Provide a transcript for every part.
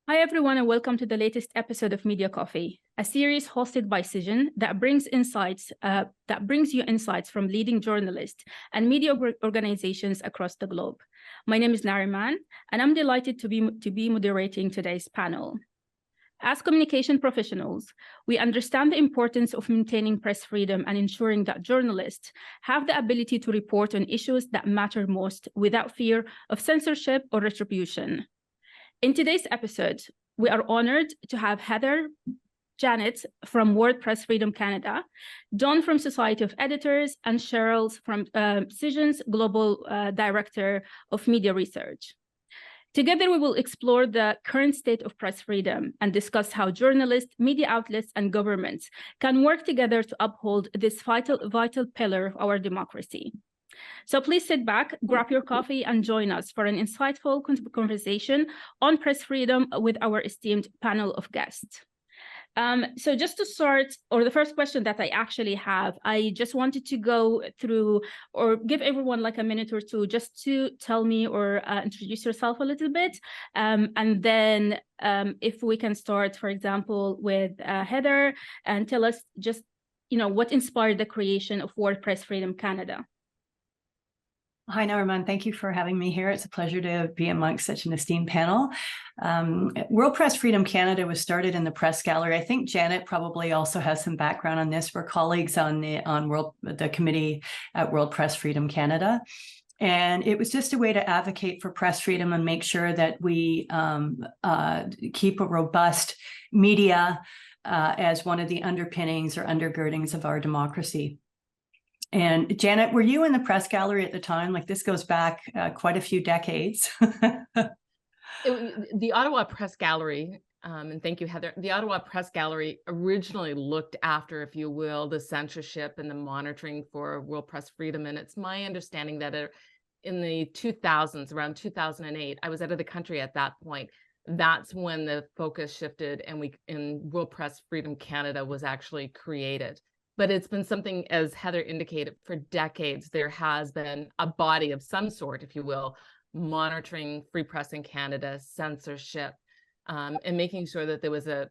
Hi, everyone, and welcome to the latest episode of Media Coffee, a series hosted by Cision that brings you insights from leading journalists and media organizations across the globe. My name is Nariman, and I'm delighted to be moderating today's panel. As communication professionals, we understand the importance of maintaining press freedom and ensuring that journalists have the ability to report on issues that matter most without fear of censorship or retribution. In today's episode, we are honored to have Heather, Janet from World Press Freedom Canada, Don from Society of Editors, and Cheryl from Cision's Global Director of Media Research. Together, we will explore the current state of press freedom and discuss how journalists, media outlets, and governments can work together to uphold this vital pillar of our democracy. So please sit back, grab your coffee, and join us for an insightful conversation on press freedom with our esteemed panel of guests. So just to start, or the first question that I actually have, I just wanted to go through or give everyone like a minute or two just to tell me or introduce yourself a little bit. And then if we can start, for example, with Heather, and tell us just, what inspired the creation of World Press Freedom Canada. Hi, Nariman. Thank you for having me here. It's a pleasure to be amongst such an esteemed panel. World Press Freedom Canada was started in the press gallery. I think Janet probably also has some background on this. We're colleagues on the committee at World Press Freedom Canada. And it was just a way to advocate for press freedom and make sure that we keep a robust media as one of the underpinnings or undergirdings of our democracy. And Janet, were you in the press gallery at the time? Like, this goes back quite a few decades. The Ottawa Press Gallery, and thank you, Heather, the Ottawa Press Gallery originally looked after, if you will, the censorship and the monitoring for world press freedom. And it's my understanding that in the 2000s, around 2008, I was out of the country at that point. That's when the focus shifted and World Press Freedom Canada was actually created. But it's been something, as Heather indicated, for decades. There has been a body of some sort, if you will, monitoring free press in Canada, censorship, and making sure that there was an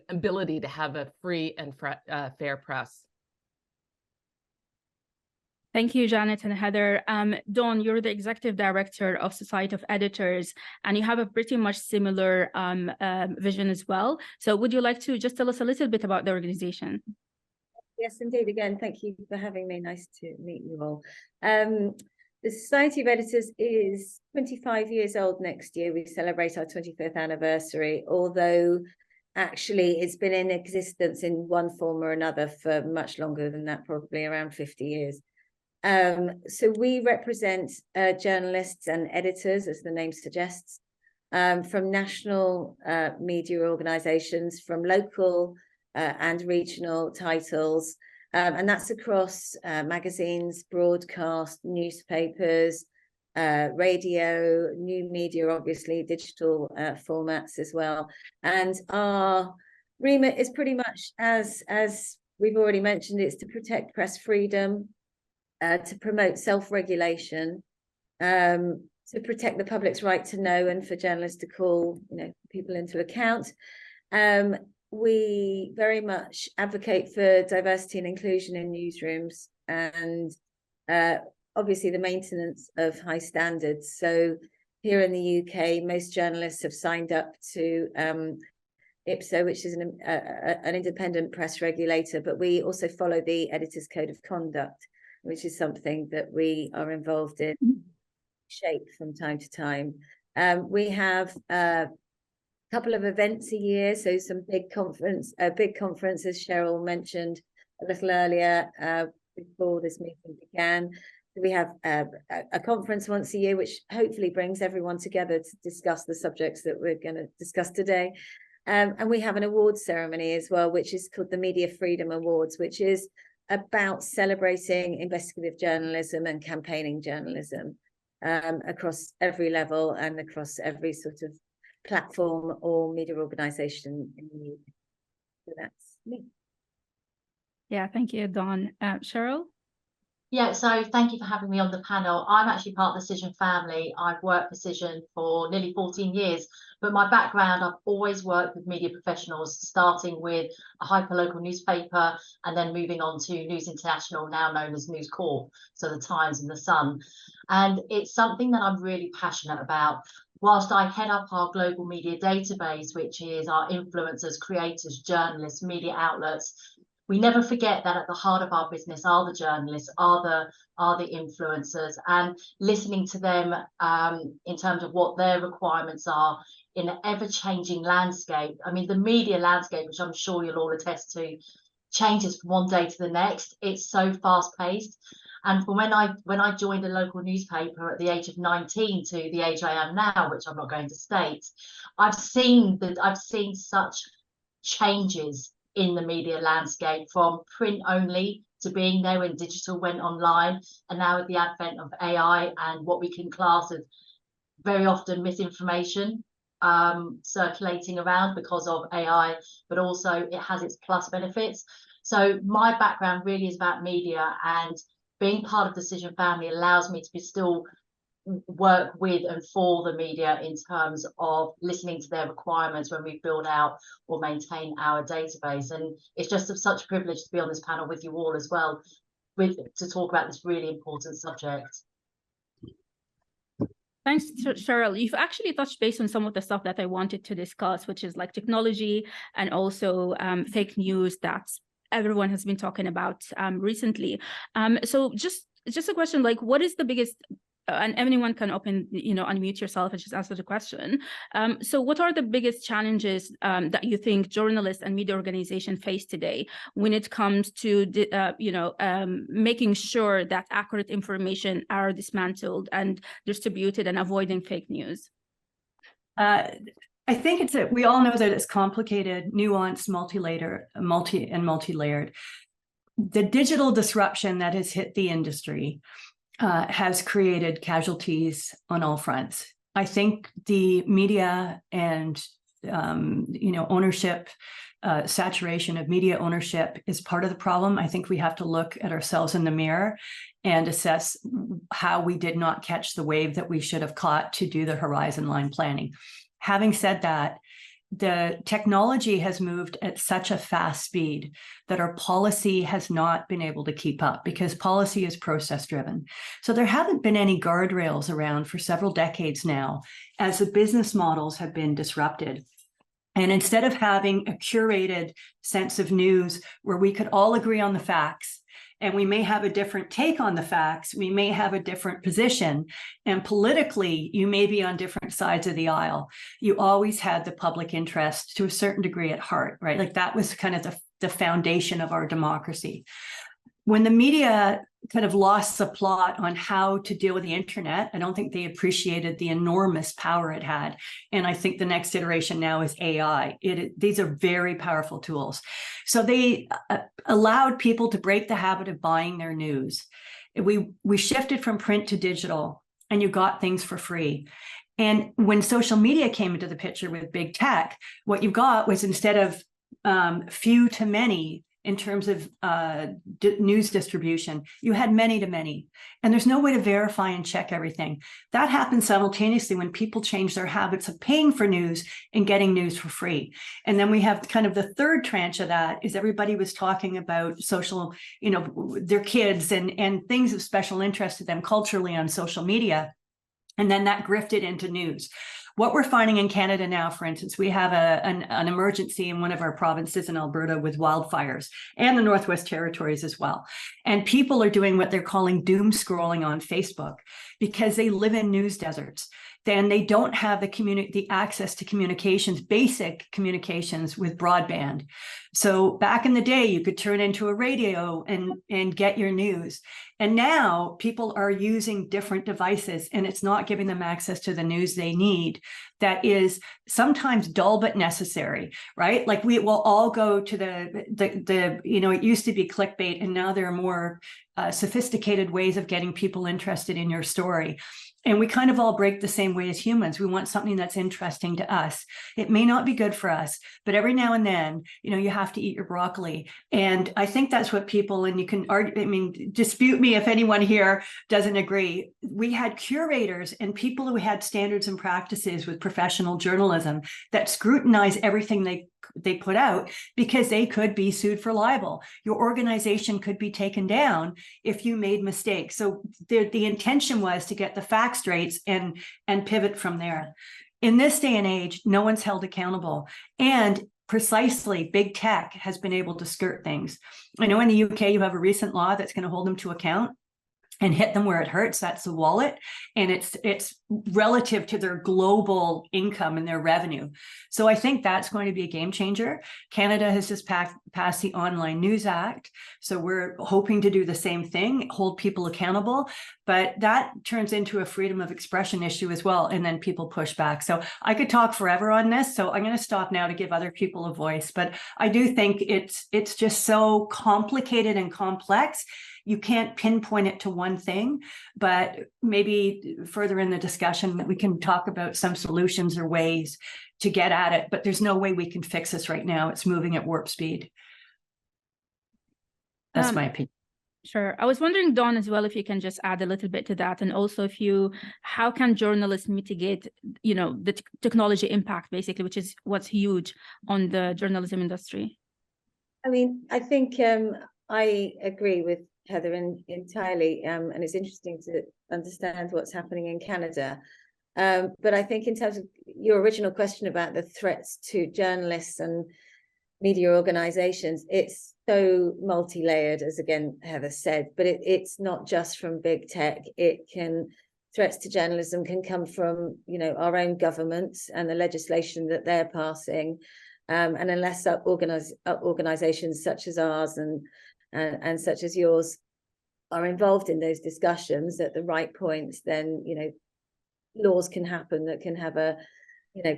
ability to have a free and fair press. Thank you, Janet and Heather. Dawn, you're the Executive Director of Society of Editors, and you have a pretty much similar vision as well. So would you like to just tell us a little bit about the organization? Yes, indeed. Again, thank you for having me. Nice to meet you all. The Society of Editors is 25 years old next year. We celebrate our 25th anniversary, although actually it's been in existence in one form or another for much longer than that, probably around 50 years. So we represent journalists and editors, as the name suggests, from national media organizations, from local and regional titles, and that's across magazines, broadcast, newspapers, radio, new media, obviously, digital formats as well. And our remit is pretty much, as we've already mentioned, it's to protect press freedom, to promote self-regulation, to protect the public's right to know, and for journalists to call, people into account. We very much advocate for diversity and inclusion in newsrooms, and obviously the maintenance of high standards. So here in the UK, most journalists have signed up to IPSO, which is an independent press regulator, but we also follow the Editor's Code of Conduct, which is something that we are involved in shape from time to time. We have a couple of events a year, so some big conferences, as Cheryl mentioned a little earlier before this meeting began. We have a conference once a year, which hopefully brings everyone together to discuss the subjects that we're going to discuss today. And we have an awards ceremony as well, which is called the Media Freedom Awards, which is about celebrating investigative journalism and campaigning journalism across every level and across every sort of platform or media organization in the UK. So that's me. Yeah, thank you, Dawn. Cheryl? Yeah, so thank you for having me on the panel. I'm actually part of the Cision family. I've worked for Cision for nearly 14 years, but my background, I've always worked with media professionals, starting with a hyperlocal newspaper and then moving on to News International, now known as News Corp, so the Times and the Sun. And it's something that I'm really passionate about. Whilst I head up our global media database, which is our influencers, creators, journalists, media outlets, we never forget that at the heart of our business are the journalists, are the influencers, and listening to them in terms of what their requirements are in an ever-changing landscape. I mean, the media landscape, which I'm sure you'll all attest to, changes from one day to the next. It's so fast-paced. And from when I joined a local newspaper at the age of 19 to the age I am now, which I'm not going to state, I've seen such changes in the media landscape, from print only to being there when digital went online, and now with the advent of AI and what we can class as very often misinformation circulating around because of AI, but also it has its plus benefits. So my background really is about media, and being part of the Cision family allows me to be still work with and for the media in terms of listening to their requirements when we build out or maintain our database. And it's just such a privilege to be on this panel with you all as well, to talk about this really important subject. Thanks, Cheryl. You've actually touched base on some of the stuff that I wanted to discuss, which is like technology and also fake news that everyone has been talking about recently. So just a question, like, what is the biggest, and anyone can unmute yourself and just answer the question. So what are the biggest challenges that you think journalists and media organizations face today when it comes to making sure that accurate information are dismantled and distributed and avoiding fake news? I think we all know that it's complicated, nuanced, multi-layered. The digital disruption that has hit the industry has created casualties on all fronts. I think the media and ownership, saturation of media ownership is part of the problem. I think we have to look at ourselves in the mirror and assess how we did not catch the wave that we should have caught to do the horizon line planning. Having said that, the technology has moved at such a fast speed that our policy has not been able to keep up, because policy is process driven. So there haven't been any guardrails around for several decades now, as the business models have been disrupted. And instead of having a curated sense of news where we could all agree on the facts, and we may have a different take on the facts, we may have a different position, and politically, you may be on different sides of the aisle, you always had the public interest to a certain degree at heart, right? Like that was kind of the foundation of our democracy. When the media kind of lost the plot on how to deal with the internet, I don't think they appreciated the enormous power it had. And I think the next iteration now is AI. These are very powerful tools. So they allowed people to break the habit of buying their news. We shifted from print to digital, and you got things for free. And when social media came into the picture with big tech, what you got was, instead of few to many, in terms of news distribution, you had many to many, and there's no way to verify and check everything. That happened simultaneously when people changed their habits of paying for news and getting news for free. And then we have kind of the third tranche of that, is everybody was talking about social, their kids and things of special interest to them culturally on social media. And then that grifted into news. What we're finding in Canada now, for instance, we have an emergency in one of our provinces in Alberta with wildfires, and the Northwest Territories as well. And people are doing what they're calling doom scrolling on Facebook, because they live in news deserts. Then they don't have the access to communications, basic communications with broadband. So back in the day, you could turn into a radio and get your news. And now people are using different devices, and it's not giving them access to the news they need. That is sometimes dull but necessary, right? Like we will all go to the it used to be clickbait, and now there are more sophisticated ways of getting people interested in your story. And we kind of all break the same way as humans. We want something that's interesting to us. It may not be good for us, but every now and then, you have to eat your broccoli. And I think that's what people, and you can argue, dispute me if anyone here doesn't agree. We had curators and people who had standards and practices with professional journalism that scrutinize everything they put out, because they could be sued for libel. Your organization could be taken down if you made mistakes. So the intention was to get the facts straight and pivot from there. In this day and age, no one's held accountable. And precisely, big tech has been able to skirt things. I know in the UK, you have a recent law that's going to hold them to account and hit them where it hurts. That's the wallet. And it's relative to their global income and their revenue. So I think that's going to be a game changer. Canada has just passed the Online News Act. So we're hoping to do the same thing, hold people accountable. But that turns into a freedom of expression issue as well. And then people push back. So I could talk forever on this. So I'm going to stop now to give other people a voice. But I do think it's just so complicated and complex. You can't pinpoint it to one thing, but maybe further in the discussion, we can talk about some solutions or ways to get at it, but there's no way we can fix this right now. It's moving at warp speed. That's my opinion. Sure. I was wondering, Dawn, as well, if you can just add a little bit to that. And also how can journalists mitigate, the technology impact, basically, which is what's huge on the journalism industry? I think I agree with Heather entirely, and it's interesting to understand what's happening in Canada. But I think in terms of your original question about the threats to journalists and media organizations, it's so multi-layered, as again Heather said, but it's not just from big tech. Threats to journalism can come from our own governments and the legislation that they're passing, and unless organizations such as ours and such as yours are involved in those discussions at the right points, then laws can happen that can have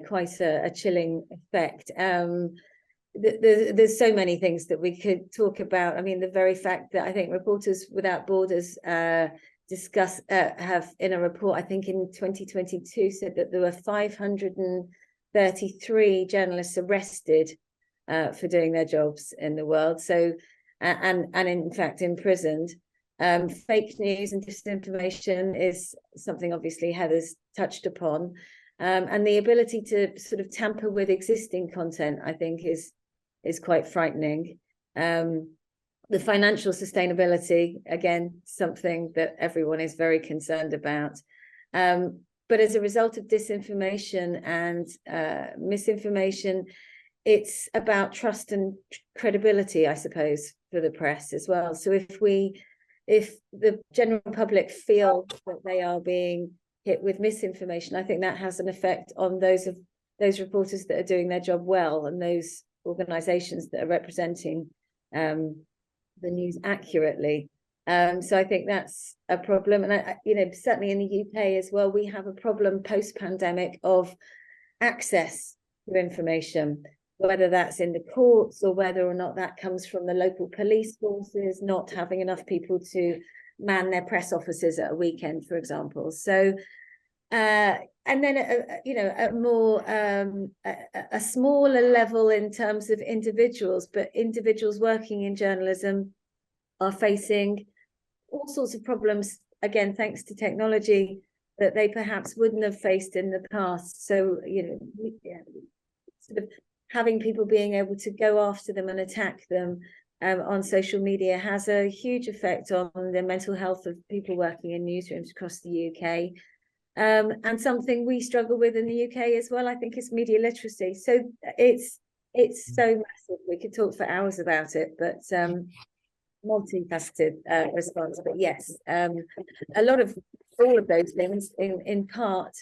quite a chilling effect. There's so many things that we could talk about. The very fact that I think Reporters Without Borders have in a report, I think in 2022, said that there were 533 journalists arrested for doing their jobs in the world. So, and in fact imprisoned. Fake news and disinformation is something obviously Heather's touched upon, and the ability to sort of tamper with existing content, I think, is quite frightening. The financial sustainability, again, something that everyone is very concerned about. But as a result of disinformation and misinformation, it's about trust and credibility, I suppose, for the press as well. So if the general public feel that they are being hit with misinformation, I think that has an effect on those reporters that are doing their job well, and those organizations that are representing the news accurately. So I think that's a problem. And certainly in the UK as well, we have a problem post-pandemic of access to information, whether that's in the courts or whether or not that comes from the local police forces not having enough people to man their press offices at a weekend, for example. So, and then a smaller level in terms of individuals, but individuals working in journalism are facing all sorts of problems, again, thanks to technology, that they perhaps wouldn't have faced in the past. So, sort of having people being able to go after them and attack them on social media has a huge effect on the mental health of people working in newsrooms across the UK. And something we struggle with in the UK as well, I think, is media literacy. So it's so massive. We could talk for hours about it, but multifaceted response. But yes, a lot of all of those things in part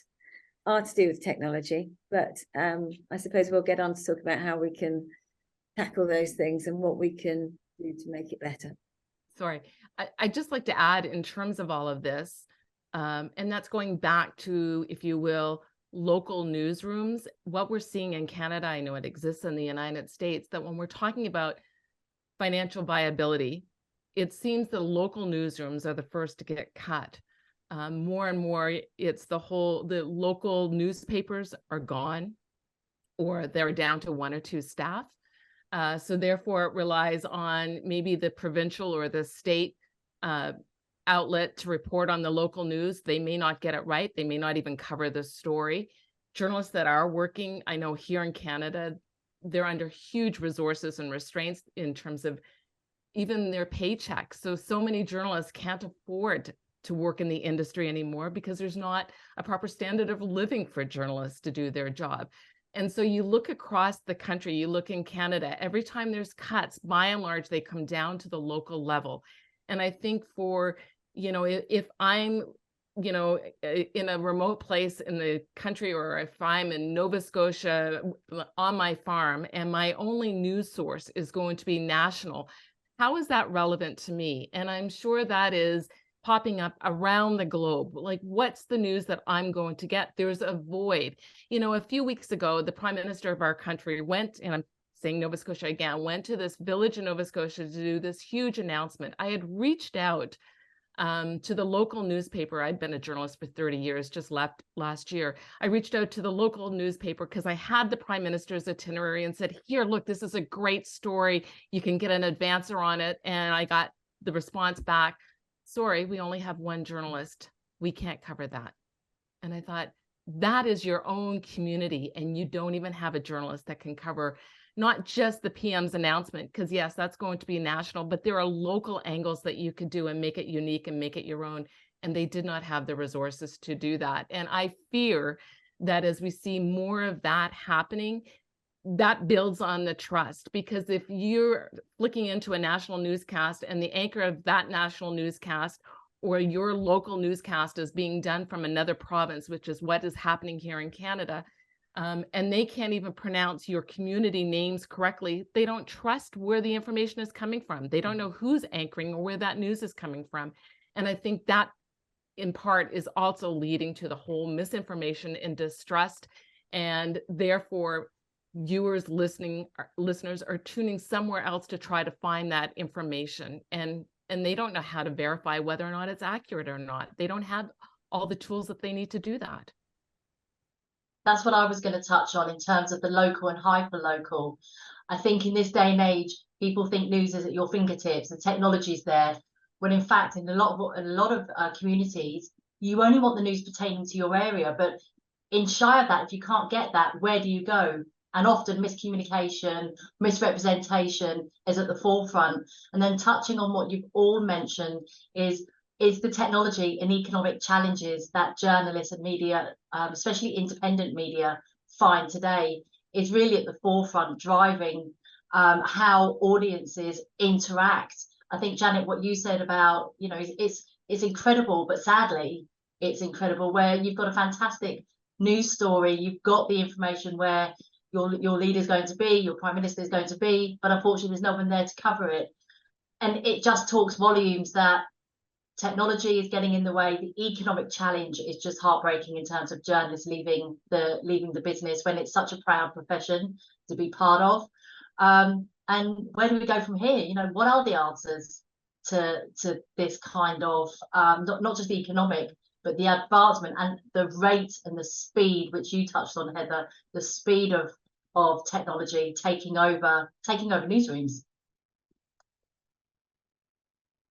are to do with technology, but I suppose we'll get on to talk about how we can tackle those things and what we can do to make it better. Sorry, I'd just like to add in terms of all of this, and that's going back to, if you will, local newsrooms. What we're seeing in Canada, I know it exists in the United States, that when we're talking about financial viability, it seems the local newsrooms are the first to get cut. More and more, it's the local newspapers are gone, or they're down to 1 or 2 staff. So therefore, it relies on maybe the provincial or the state outlet to report on the local news. They may not get it right. They may not even cover the story. Journalists that are working, I know here in Canada, they're under huge resources and restraints in terms of even their paychecks. So many journalists can't afford to work in the industry anymore because there's not a proper standard of living for journalists to do their job. And so you look across the country, you look in Canada, every time there's cuts, by and large, they come down to the local level. And I think for, if I'm, in a remote place in the country, or if I'm in Nova Scotia on my farm and my only news source is going to be national, how is that relevant to me? And I'm sure that is popping up around the globe. Like, what's the news that I'm going to get? There's a void. A few weeks ago, the Prime Minister of our country went, and I'm saying Nova Scotia again, went to this village in Nova Scotia to do this huge announcement. I had reached out to the local newspaper. I'd been a journalist for 30 years, just left last year. I reached out to the local newspaper because I had the Prime Minister's itinerary and said, here, look, this is a great story. You can get an advancer on it. And I got the response back, sorry, we only have 1 journalist. We can't cover that. And I thought, that is your own community, and you don't even have a journalist that can cover not just the PM's announcement, because yes, that's going to be national, but there are local angles that you could do and make it unique and make it your own. And they did not have the resources to do that. And I fear that as we see more of that happening, that builds on the trust, because if you're looking into a national newscast and the anchor of that national newscast or your local newscast is being done from another province, which is what is happening here in Canada, and they can't even pronounce your community names correctly, they don't trust where the information is coming from. They don't know who's anchoring or where that news is coming from. And I think that in part is also leading to the whole misinformation and distrust, and therefore viewers, listeners are tuning somewhere else to try to find that information, and they don't know how to verify whether or not it's accurate or not. They don't have all the tools that they need to do that. That's what I was going to touch on in terms of the local and hyper-local. I think in this day and age, people think news is at your fingertips, the technology's there, when in fact, in a lot of communities, you only want the news pertaining to your area. But in shy of that, if you can't get that, where do you go? And often miscommunication, misrepresentation is at the forefront. And then touching on what you've all mentioned is the technology and economic challenges that journalists and media, especially independent media, find today is really at the forefront, driving how audiences interact. I think, Janet, what you said about, it's incredible, but sadly, it's incredible where you've got a fantastic news story, you've got the information where your leader is going to be, your prime minister is going to be, but unfortunately there's no one there to cover it. And it just talks volumes that technology is getting in the way. The economic challenge is just heartbreaking in terms of journalists leaving the business when it's such a proud profession to be part of. And where do we go from here? What are the answers to this kind of not just the economic, but the advancement and the rate and the speed, which you touched on, Heather, the speed of technology taking over newsrooms.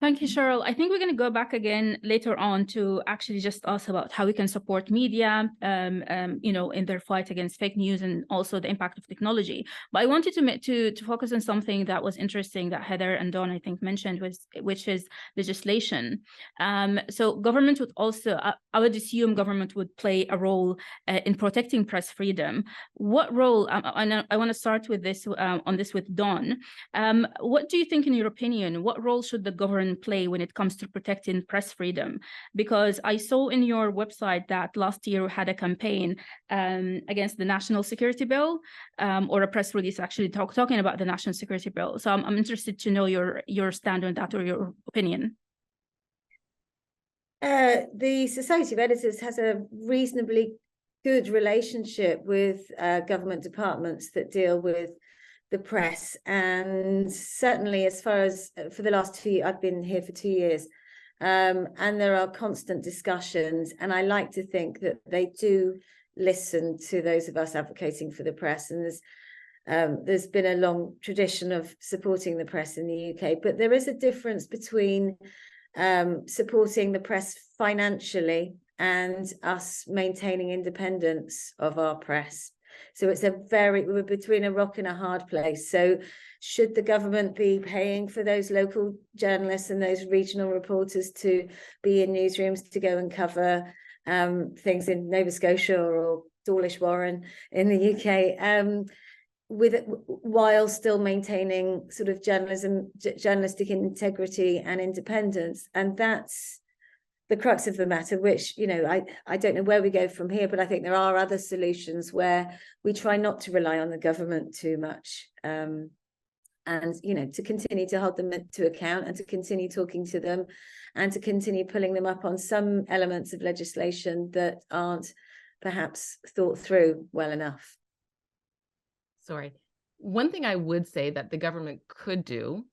Thank you, Cheryl. I think we're going to go back again later on to actually just ask about how we can support media, in their fight against fake news and also the impact of technology. But I wanted to focus on something that was interesting that Heather and Dawn, I think, mentioned, which is legislation. So government would also, I would assume government would play a role in protecting press freedom. What role, I want to start with this, with Dawn. What do you think, in your opinion, what role should the government play when it comes to protecting press freedom? Because I saw in your website that last year we had a campaign against the National Security Bill, or a press release actually talking about the National Security Bill. So I'm interested to know your stand on that, or your opinion. The Society of Editors has a reasonably good relationship with government departments that deal with the press. And certainly as far as for the last 2 years, I've been here for 2 years, and there are constant discussions, and I like to think that they do listen to those of us advocating for the press. And there's been a long tradition of supporting the press in the UK, but there is a difference between supporting the press financially and us maintaining independence of our press. So we're between a rock and a hard place. So should the government be paying for those local journalists and those regional reporters to be in newsrooms to go and cover things in Nova Scotia or Dawlish Warren in the UK, while still maintaining sort of journalistic integrity and independence? And that's the crux of the matter, which, you know, I don't know where we go from here, but I think there are other solutions where we try not to rely on the government too much, and, you know, to continue to hold them to account and to continue talking to them and to continue pulling them up on some elements of legislation that aren't perhaps thought through well enough. Sorry. One thing I would say that the government could do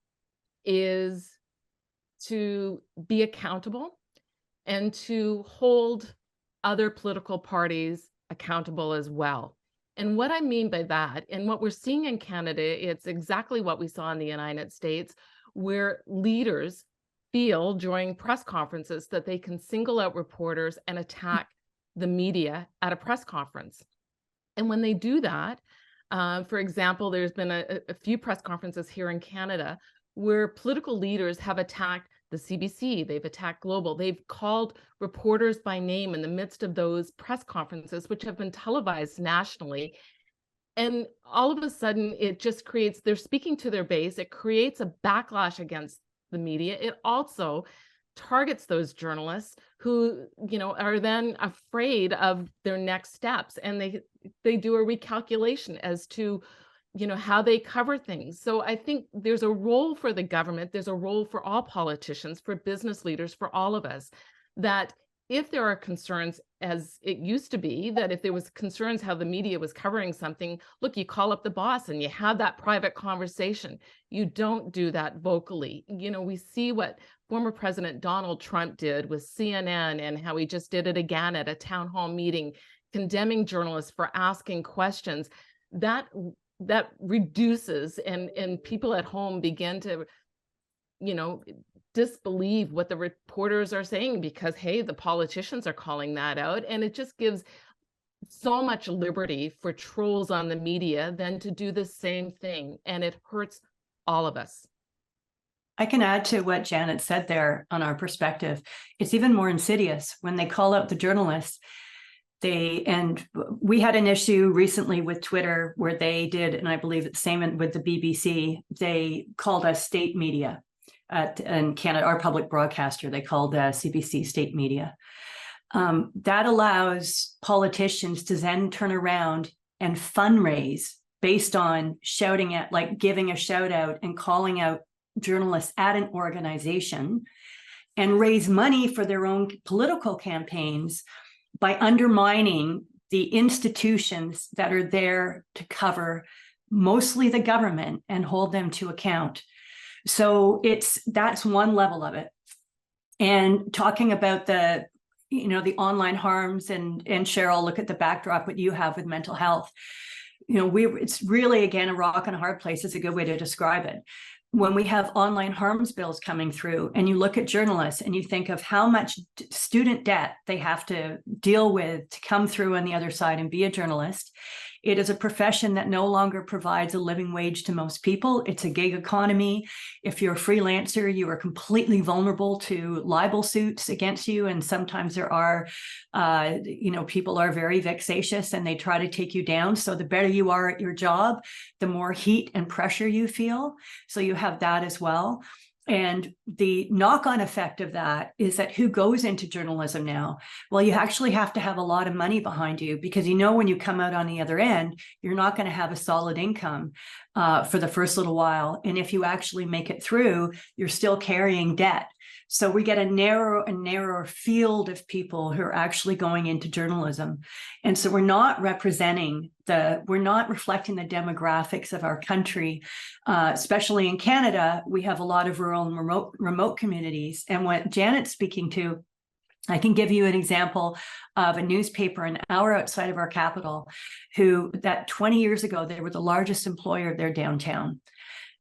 is to be accountable and to hold other political parties accountable as well. And what I mean by that, and what we're seeing in Canada, it's exactly what we saw in the United States, where leaders feel during press conferences that they can single out reporters and attack the media at a press conference. And when they do that, for example, there's been a few press conferences here in Canada where political leaders have attacked the CBC, they've attacked Global, they've called reporters by name in the midst of those press conferences, which have been televised nationally. And all of a sudden, it just creates, they're speaking to their base, it creates a backlash against the media. It also targets those journalists who, you know, are then afraid of their next steps, and they do a recalculation as to, you know, how they cover things. So I think there's a role for the government, there's a role for all politicians, for business leaders, for all of us, that if there are concerns, as it used to be, that if there was concerns how the media was covering something, look, you call up the boss and you have that private conversation. You don't do that vocally. You know, we see what former President Donald Trump did with CNN and how he just did it again at a town hall meeting, condemning journalists for asking questions. That reduces, and people at home begin to, you know, disbelieve what the reporters are saying because, hey, the politicians are calling that out. And it just gives so much liberty for trolls on the media then to do the same thing. And it hurts all of us. I can add to what Janet said there on our perspective. It's even more insidious when they call out the journalists. And we had an issue recently with Twitter where they did, and I believe it's the same with the BBC, they called us state media. In Canada, our public broadcaster, they called CBC state media. That allows politicians to then turn around and fundraise based on shouting at, like giving a shout out and calling out journalists at an organization, and raise money for their own political campaigns by undermining the institutions that are there to cover mostly the government and hold them to account. So that's one level of it. And talking about the online harms, and Cheryl, look at the backdrop what you have with mental health. It's really, again, a rock and a hard place is a good way to describe it. When we have online harms bills coming through, and you look at journalists and you think of how much student debt they have to deal with to come through on the other side and be a journalist, it is a profession that no longer provides a living wage to most people. It's a gig economy. If you're a freelancer, you are completely vulnerable to libel suits against you. And sometimes there are, people are very vexatious and they try to take you down. So the better you are at your job, the more heat and pressure you feel. So you have that as well. And the knock-on effect of that is that who goes into journalism now? Well, you actually have to have a lot of money behind you, because when you come out on the other end, you're not going to have a solid income for the first little while. And if you actually make it through, you're still carrying debt. So we get a narrower and narrower field of people who are actually going into journalism. And so we're not reflecting the demographics of our country, especially in Canada. We have a lot of rural and remote communities. And what Janet's speaking to, I can give you an example of a newspaper an hour outside of our capital, that 20 years ago, they were the largest employer of their downtown.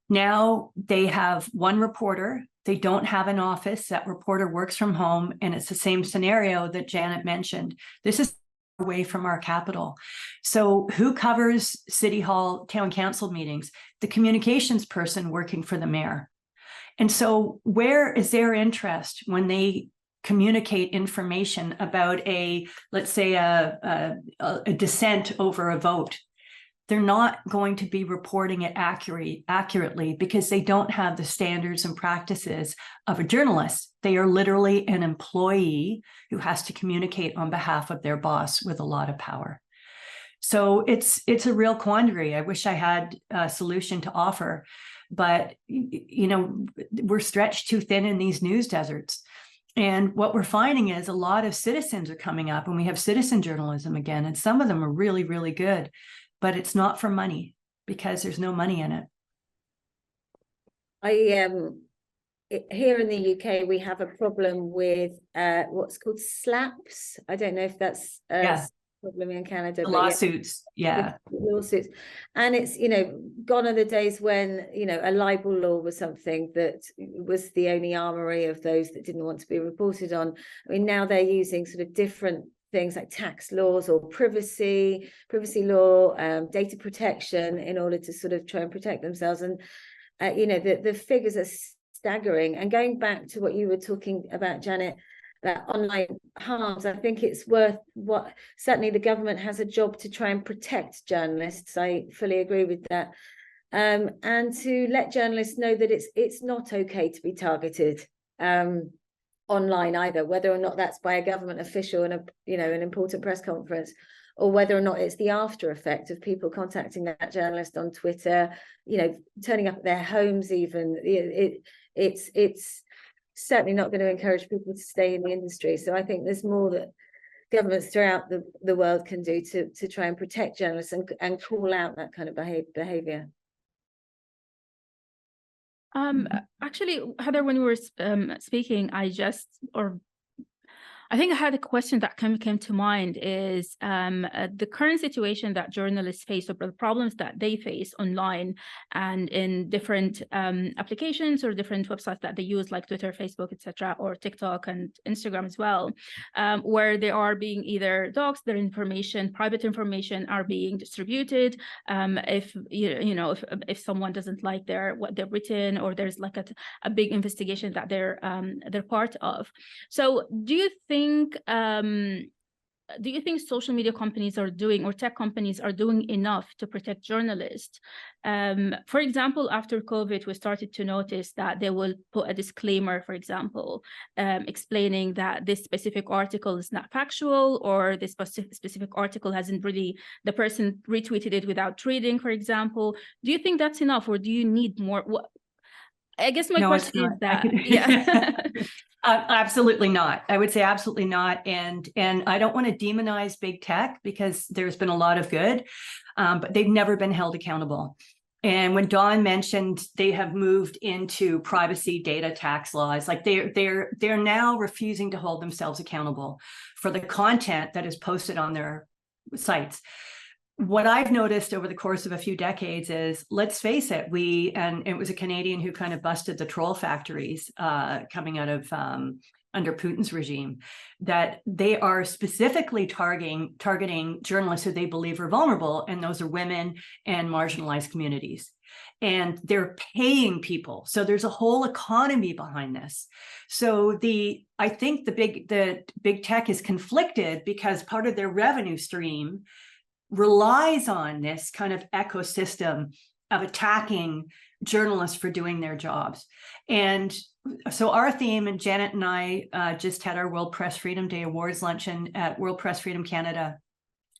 Now they have one reporter. They don't have an office. That reporter works from home, and it's the same scenario that Janet mentioned. This is away from our capital. So who covers City Hall, town council meetings? The communications person working for the mayor. And so where is their interest when they communicate information about let's say a dissent over a vote? They're not going to be reporting it accurately because they don't have the standards and practices of a journalist. They are literally an employee who has to communicate on behalf of their boss with a lot of power. So it's a real quandary. I wish I had a solution to offer, but we're stretched too thin in these news deserts. And what we're finding is a lot of citizens are coming up, and we have citizen journalism again, and some of them are really, really good. But it's not for money because there's no money in it. Here in the UK, we have a problem with what's called slaps. I don't know if that's a problem in Canada. Lawsuits, lawsuits, and it's gone are the days when a libel law was something that was the only armory of those that didn't want to be reported on. I mean, now they're using sort of different things like tax laws or privacy law, data protection in order to sort of try and protect themselves. And, the figures are staggering. And going back to what you were talking about, Janet, about online harms, I think it's worth certainly the government has a job to try and protect journalists. I fully agree with that. And to let journalists know that it's not okay to be targeted online either, whether or not that's by a government official in an important press conference, or whether or not it's the after effect of people contacting that journalist on Twitter, turning up at their homes even. It's certainly not going to encourage people to stay in the industry. So I think there's more that governments throughout the world can do to try and protect journalists and call out that kind of behavior. Actually, Heather, when you were speaking, I think I had a question that came to mind is the current situation that journalists face, or the problems that they face online and in different applications or different websites that they use, like Twitter, Facebook, etc., or TikTok and Instagram as well, where they are being either doxed, their information, private information are being distributed. If someone doesn't like what they've written, or there's like a big investigation that they're part of. So do you think social media companies are doing, or tech companies are doing enough to protect journalists? For example, after COVID, we started to notice that they will put a disclaimer, for example, explaining that this specific article is not factual, or this specific article hasn't really, the person retweeted it without reading, for example. Do you think that's enough, or do you need more? I guess my question is that, absolutely not. I would say absolutely not. And I don't want to demonize big tech, because there's been a lot of good, but they've never been held accountable. And when Dawn mentioned they have moved into privacy data tax laws, like they're now refusing to hold themselves accountable for the content that is posted on their sites. What I've noticed over the course of a few decades is, let's face it, and it was a Canadian who kind of busted the troll factories coming out of under Putin's regime, that they are specifically targeting journalists who they believe are vulnerable, and those are women and marginalized communities. And they're paying people. So there's a whole economy behind this. So I think the big tech is conflicted because part of their revenue stream relies on this kind of ecosystem of attacking journalists for doing their jobs. And so our theme, and Janet and I just had our World Press Freedom Day Awards luncheon at World Press Freedom Canada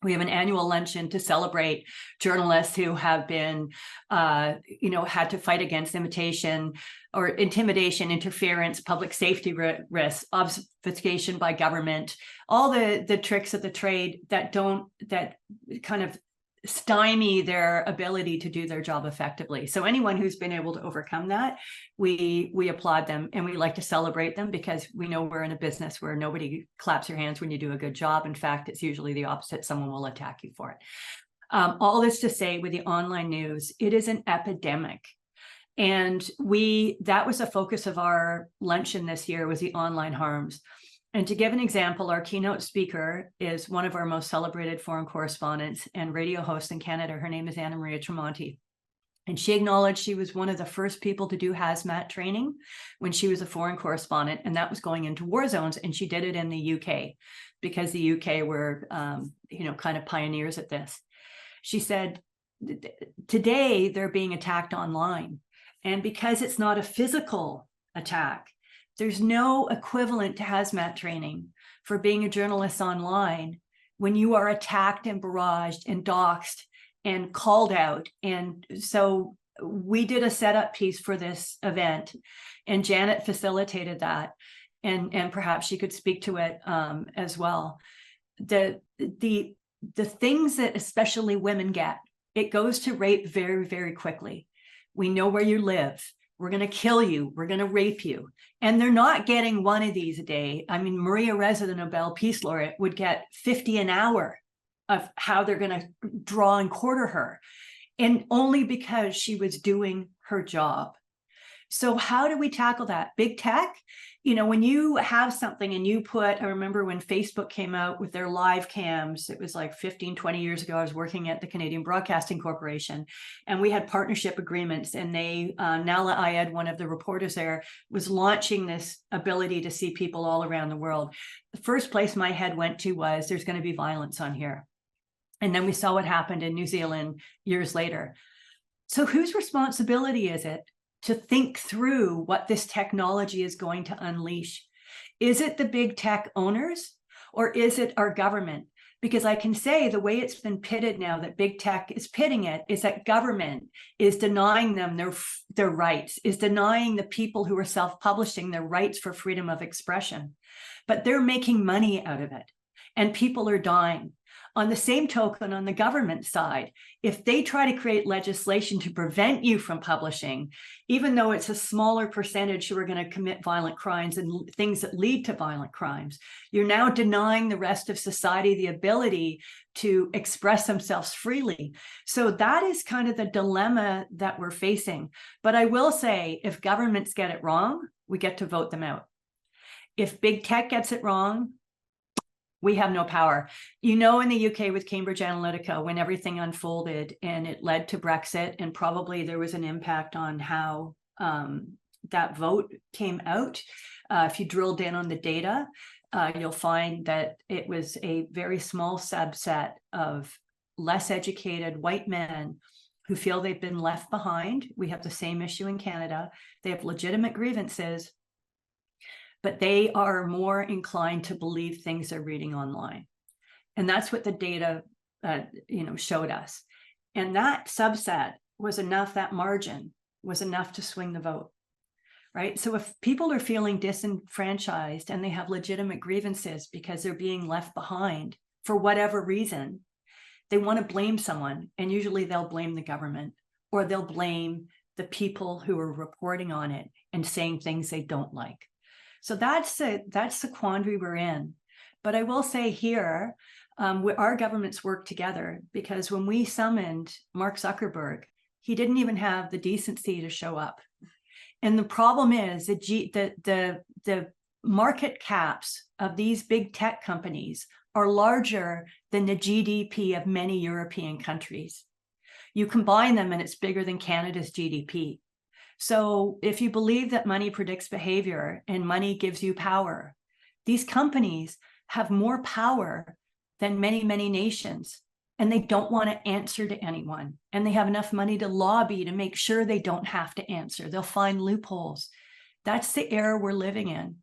We have an annual luncheon to celebrate journalists who have been, had to fight against intimidation, interference, public safety risks, obfuscation by government, all the tricks of the trade that kind of stymie their ability to do their job effectively. So anyone who's been able to overcome that, we applaud them, and we like to celebrate them, because we know we're in a business where nobody claps your hands when you do a good job. In fact, it's usually the opposite. Someone will attack you for it. All this to say, with the online news, it is an epidemic. And that was a focus of our luncheon this year, was the online harms. And to give an example, our keynote speaker is one of our most celebrated foreign correspondents and radio hosts in Canada. Her name is Anna Maria Tremonti. And she acknowledged she was one of the first people to do hazmat training when she was a foreign correspondent, and that was going into war zones. And she did it in the UK, because the UK were, kind of pioneers at this. She said, today they're being attacked online. And because it's not a physical attack, there's no equivalent to hazmat training for being a journalist online when you are attacked and barraged and doxxed and called out. And so we did a setup piece for this event, and Janet facilitated that, and perhaps she could speak to it as well. The things that especially women get, it goes to rape very, very quickly. We know where you live. We're going to kill you. We're going to rape you. And they're not getting one of these a day. I mean, Maria Ressa, the Nobel Peace Laureate, would get 50 an hour of how they're going to draw and quarter her. And only because she was doing her job. So how do we tackle that? Big tech? When you have something and you I remember when Facebook came out with their live cams, it was like 15, 20 years ago. I was working at the Canadian Broadcasting Corporation, and we had partnership agreements, and Nala Ayed, one of the reporters there, was launching this ability to see people all around the world. The first place my head went to was, there's going to be violence on here. And then we saw what happened in New Zealand years later. So whose responsibility is it to think through what this technology is going to unleash? Is it the big tech owners, or is it our government? Because I can say the way it's been pitted now, that big tech is pitting it, is that government is denying them their rights, is denying the people who are self-publishing their rights for freedom of expression. But they're making money out of it, and people are dying. On the same token, on the government side, if they try to create legislation to prevent you from publishing, even though it's a smaller percentage who are going to commit violent crimes and things that lead to violent crimes, you're now denying the rest of society the ability to express themselves freely. So that is kind of the dilemma that we're facing. But I will say, if governments get it wrong, we get to vote them out. If big tech gets it wrong, we have no power. In the UK with Cambridge Analytica, when everything unfolded and it led to Brexit, and probably there was an impact on how that vote came out. If you drilled in on the data, you'll find that it was a very small subset of less educated white men who feel they've been left behind. We have the same issue in Canada. They have legitimate grievances, but they are more inclined to believe things they're reading online. And that's what the data, showed us. And that subset was enough, that margin was enough to swing the vote, right? So if people are feeling disenfranchised and they have legitimate grievances because they're being left behind for whatever reason, they want to blame someone. And usually they'll blame the government, or they'll blame the people who are reporting on it and saying things they don't like. So that's the quandary we're in. But I will say here, our governments work together, because when we summoned Mark Zuckerberg, he didn't even have the decency to show up. And the problem is the market caps of these big tech companies are larger than the GDP of many European countries. You combine them and it's bigger than Canada's GDP. So if you believe that money predicts behavior and money gives you power, these companies have more power than many, many nations, and they don't want to answer to anyone. And they have enough money to lobby to make sure they don't have to answer. They'll find loopholes. That's the era we're living in.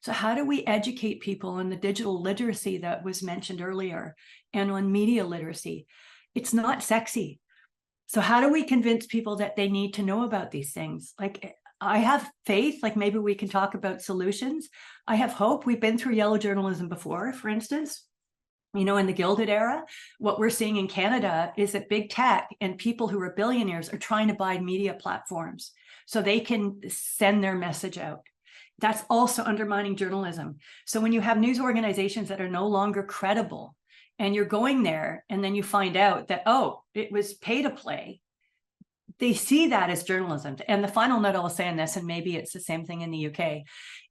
So how do we educate people on the digital literacy that was mentioned earlier and on media literacy? It's not sexy. So how do we convince people that they need to know about these things? Like, I have faith, like maybe we can talk about solutions. I have hope. We've been through yellow journalism before, for instance. You know, in the Gilded era, what we're seeing in Canada is that big tech and people who are billionaires are trying to buy media platforms so they can send their message out. That's also undermining journalism. So when you have news organizations that are no longer credible and you're going there and then you find out that, oh, it was pay to play, they see that as journalism. And the final note I'll say on this, and maybe it's the same thing in the UK,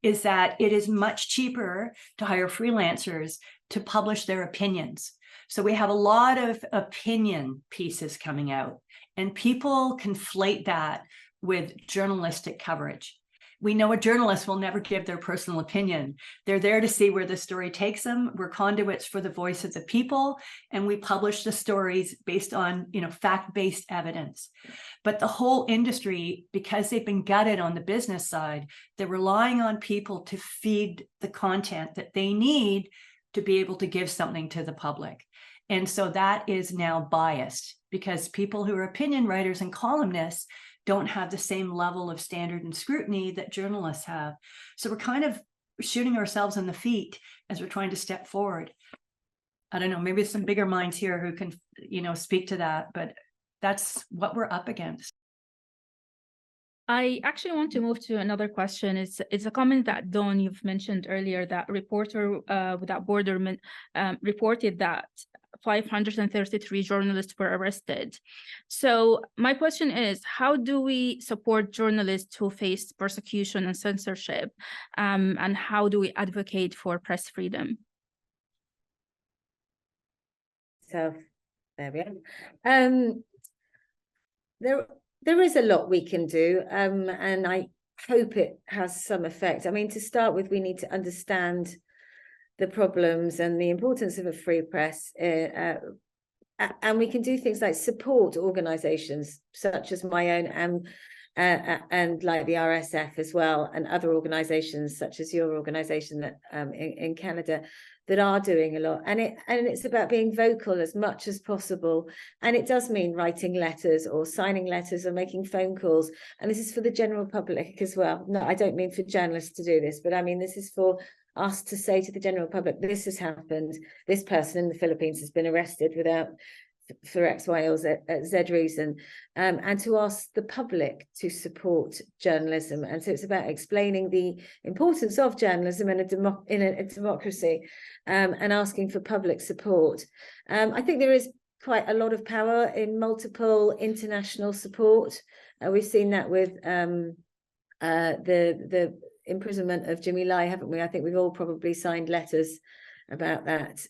is that it is much cheaper to hire freelancers to publish their opinions. So we have a lot of opinion pieces coming out, and people conflate that with journalistic coverage. We know a journalist will never give their personal opinion. They're there to see where the story takes them. We're conduits for the voice of the people, and we publish the stories based on, you know, fact-based evidence. But the whole industry, because they've been gutted on the business side, they're relying on people to feed the content that they need to be able to give something to the public. And so that is now biased because people who are opinion writers and columnists don't have the same level of standard and scrutiny that journalists have. So we're kind of shooting ourselves in the feet as we're trying to step forward. I don't know, maybe some bigger minds here who can, you know, speak to that, but that's what we're up against. I actually want to move to another question. It's a comment that, Dawn, you've mentioned earlier, that Reporter Without Borders reported that 533 journalists were arrested. So my question is, how do we support journalists who face persecution and censorship? And how do we advocate for press freedom? So there we are. There is a lot we can do, and I hope it has some effect. I mean, to start with, we need to understand the problems and the importance of a free press, and we can do things like support organizations such as my own and like the RSF as well, and other organizations such as your organization that in Canada that are doing a lot. And it's about being vocal as much as possible. And it does mean writing letters or signing letters or making phone calls. And this is for the general public as well. No, I don't mean for journalists to do this, but I mean, this is for us to say to the general public, this has happened. This person in the Philippines has been arrested for X, Y, or Z reason, and to ask the public to support journalism. And so it's about explaining the importance of journalism in a democracy, and asking for public support. I think there is quite a lot of power in multiple international support. We've seen that with the imprisonment of Jimmy Lai, haven't we? I think we've all probably signed letters about that.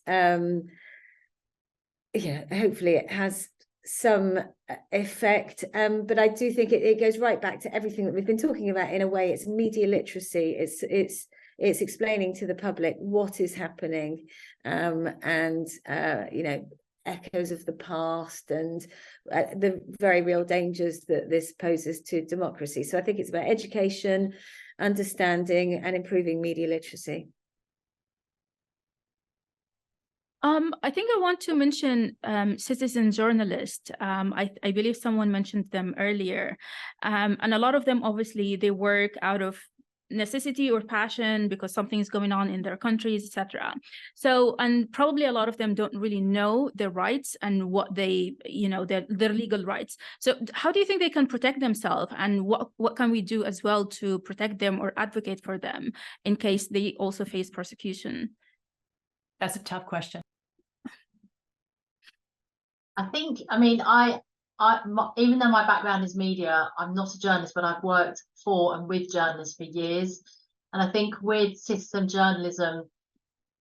Yeah, hopefully it has some effect, but I do think it goes right back to everything that we've been talking about. In a way, it's media literacy. It's explaining to the public what is happening, and you know, echoes of the past and the very real dangers that this poses to democracy. So I think it's about education, understanding, and improving media literacy. I think I want to mention citizen journalists. I believe someone mentioned them earlier. And a lot of them, obviously, they work out of necessity or passion because something is going on in their countries, etc. So, and probably a lot of them don't really know their rights and what they, you know, their legal rights. So how do you think they can protect themselves, and what can we do as well to protect them or advocate for them in case they also face persecution? That's a tough question. I think, I mean, even though my background is media, I'm not a journalist, but I've worked for and with journalists for years. And I think with citizen journalism,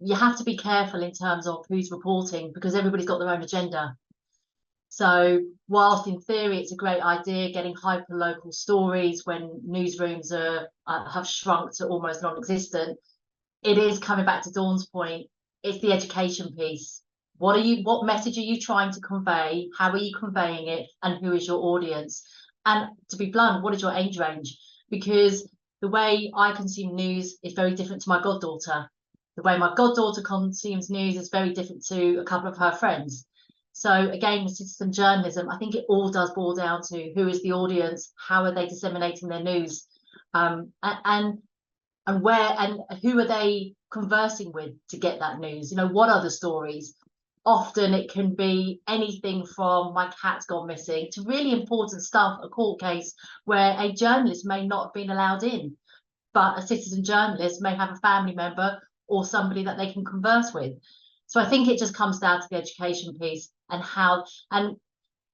you have to be careful in terms of who's reporting, because everybody's got their own agenda. So whilst in theory it's a great idea, getting hyper local stories when newsrooms have shrunk to almost non-existent, it is coming back to Dawn's point. It's the education piece. What message are you trying to convey? How are you conveying it? And who is your audience? And to be blunt, what is your age range? Because the way I consume news is very different to my goddaughter. The way my goddaughter consumes news is very different to a couple of her friends. So again, with citizen journalism, I think it all does boil down to who is the audience, how are they disseminating their news, and where and who are they conversing with to get that news? You know, what are the stories? Often it can be anything from my cat's gone missing to really important stuff, a court case where a journalist may not have been allowed in, but a citizen journalist may have a family member or somebody that they can converse with. So I think it just comes down to the education piece and how, and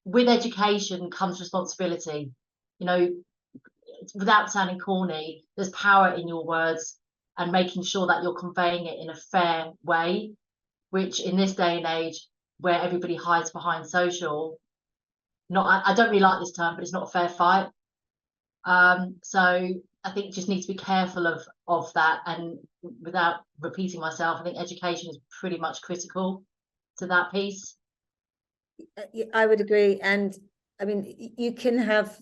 with education comes responsibility. You know, without sounding corny, there's power in your words and making sure that you're conveying it in a fair way, which in this day and age where everybody hides behind social, I don't really like this term, but it's not a fair fight. So I think just need to be careful of that. And without repeating myself, I think education is pretty much critical to that piece. I would agree. And I mean, you can have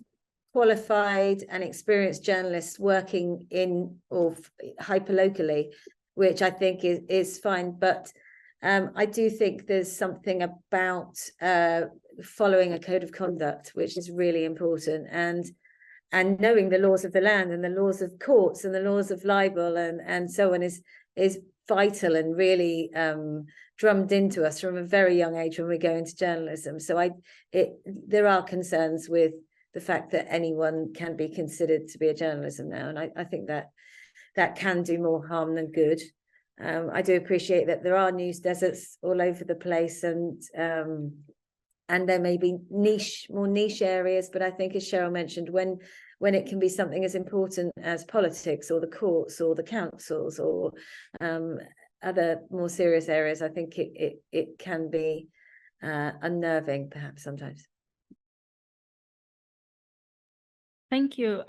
qualified and experienced journalists working in or hyperlocally, which I think is fine. But I do think there's something about following a code of conduct, which is really important, and knowing the laws of the land and the laws of courts and the laws of libel and so on is vital and really drummed into us from a very young age when we go into journalism. So there are concerns with the fact that anyone can be considered to be a journalism now, and I think that can do more harm than good. I do appreciate that there are news deserts all over the place, and there may be more niche areas, but I think, as Cheryl mentioned, when it can be something as important as politics or the courts or the councils or other more serious areas, I think it can be unnerving perhaps sometimes. Thank you.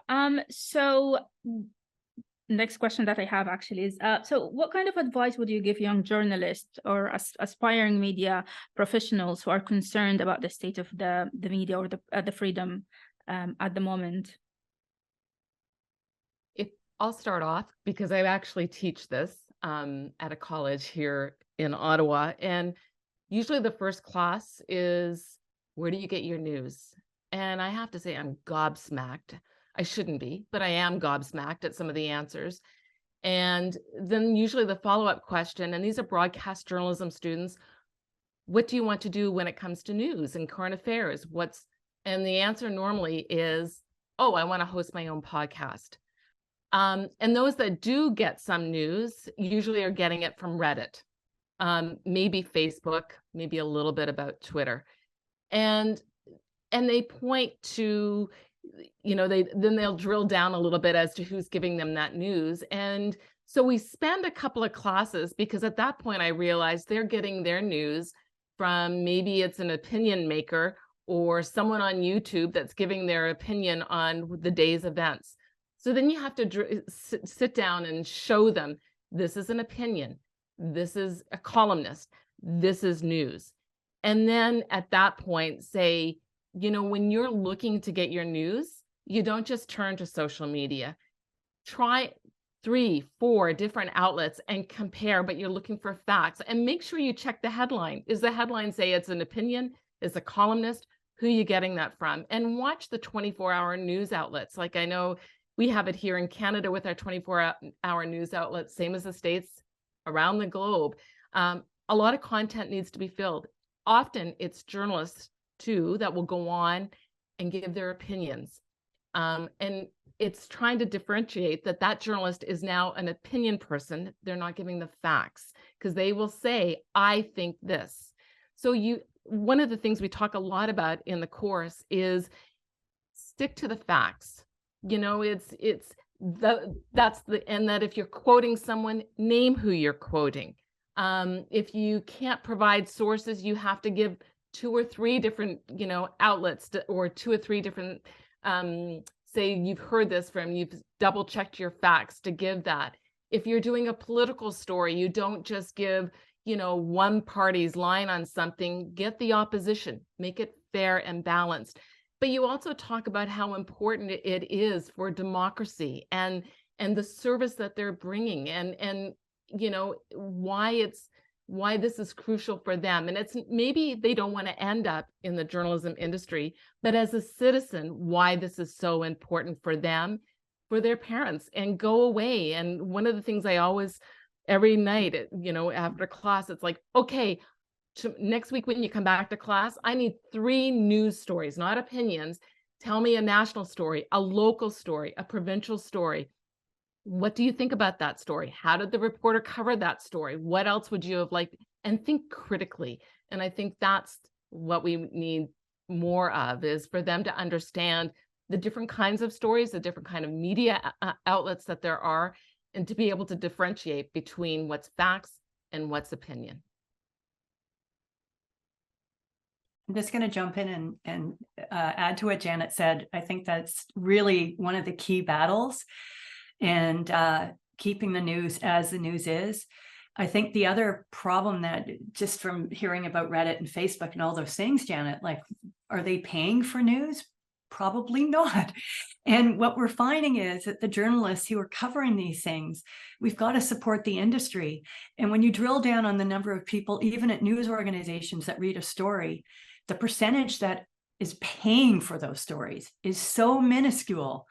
So next question that I have actually is, so what kind of advice would you give young journalists or aspiring media professionals who are concerned about the state of the media or the freedom at the moment? I'll start off because I actually teach this at a college here in Ottawa. And usually the first class is, where do you get your news? And I have to say, I'm gobsmacked. I shouldn't be, but I am gobsmacked at some of the answers. And then usually the follow-up question, and these are broadcast journalism students, what do you want to do when it comes to news and current affairs? And the answer normally is, oh, I want to host my own podcast. And those that do get some news usually are getting it from Reddit, maybe Facebook, maybe a little bit about Twitter. And they point to, then they'll drill down a little bit as to who's giving them that news. And so we spend a couple of classes, because at that point I realized they're getting their news from, maybe it's an opinion maker or someone on YouTube that's giving their opinion on the day's events. So then you have to sit down and show them, this is an opinion, this is a columnist, this is news. And then at that point say, when you're looking to get your news, you don't just turn to social media. Try 3, 4 different outlets and compare, but you're looking for facts, and make sure you check the headline. Is the headline say it's an opinion? Is a columnist? Who are you getting that from? And watch the 24-hour news outlets. Like, I know we have it here in Canada with our 24-hour news outlets, same as the States, around the globe. A lot of content needs to be filled. Often it's journalists too that will go on and give their opinions. And it's trying to differentiate that journalist is now an opinion person. They're not giving the facts, because they will say, I think this. So one of the things we talk a lot about in the course is stick to the facts. And that if you're quoting someone, name who you're quoting. If you can't provide sources, you have to give 2 or 3 different, outlets or 2 or 3 different, say you've heard this from, you've double checked your facts to give that. If you're doing a political story, you don't just give, one party's line on something, get the opposition, make it fair and balanced. But you also talk about how important it is for democracy and and the service that they're bringing, and you know, why this is crucial for them. And it's maybe they don't want to end up in the journalism industry, but as a citizen, why this is so important for them, for their parents, and go away. And one of the things I always, every night, you know, after class, it's like, okay, next week when you come back to class, I need 3 news stories, not opinions. Tell me a national story, a local story, a provincial story. What do you think about that story? How did the reporter cover that story? What else would you have liked? And think critically. And I think that's what we need more of, is for them to understand the different kinds of stories, the different kind of media outlets that there are, and to be able to differentiate between what's facts and what's opinion. I'm just going to jump in and add to what Janet said. I think that's really one of the key battles, and keeping the news as the news is. I think the other problem, that just from hearing about Reddit and Facebook and all those things, Janet, like, are they paying for news? Probably not. And what we're finding is that the journalists who are covering these things, we've got to support the industry. And when you drill down on the number of people, even at news organizations, that read a story, the percentage that is paying for those stories is so minuscule.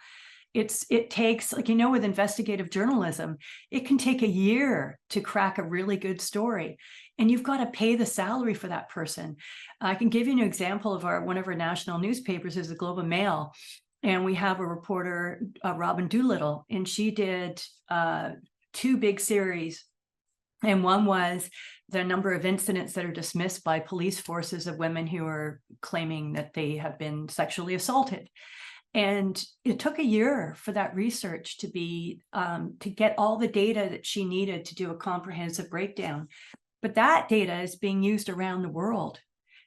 It takes, like, you know, with investigative journalism, it can take a year to crack a really good story, and you've got to pay the salary for that person. I can give you an example of one of our national newspapers is the Globe and Mail, and we have a reporter, Robin Doolittle, and she did 2 big series, and one was the number of incidents that are dismissed by police forces of women who are claiming that they have been sexually assaulted. And it took a year for that research to be, to get all the data that she needed to do a comprehensive breakdown. But that data is being used around the world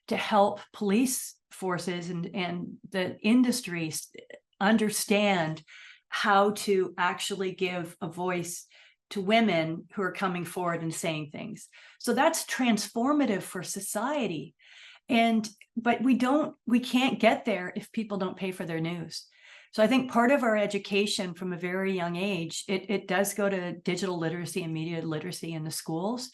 to help police forces and the industries understand how to actually give a voice to women who are coming forward and saying things. So that's transformative for society. But we can't get there if people don't pay for their news. So I think part of our education from a very young age, it does go to digital literacy and media literacy in the schools,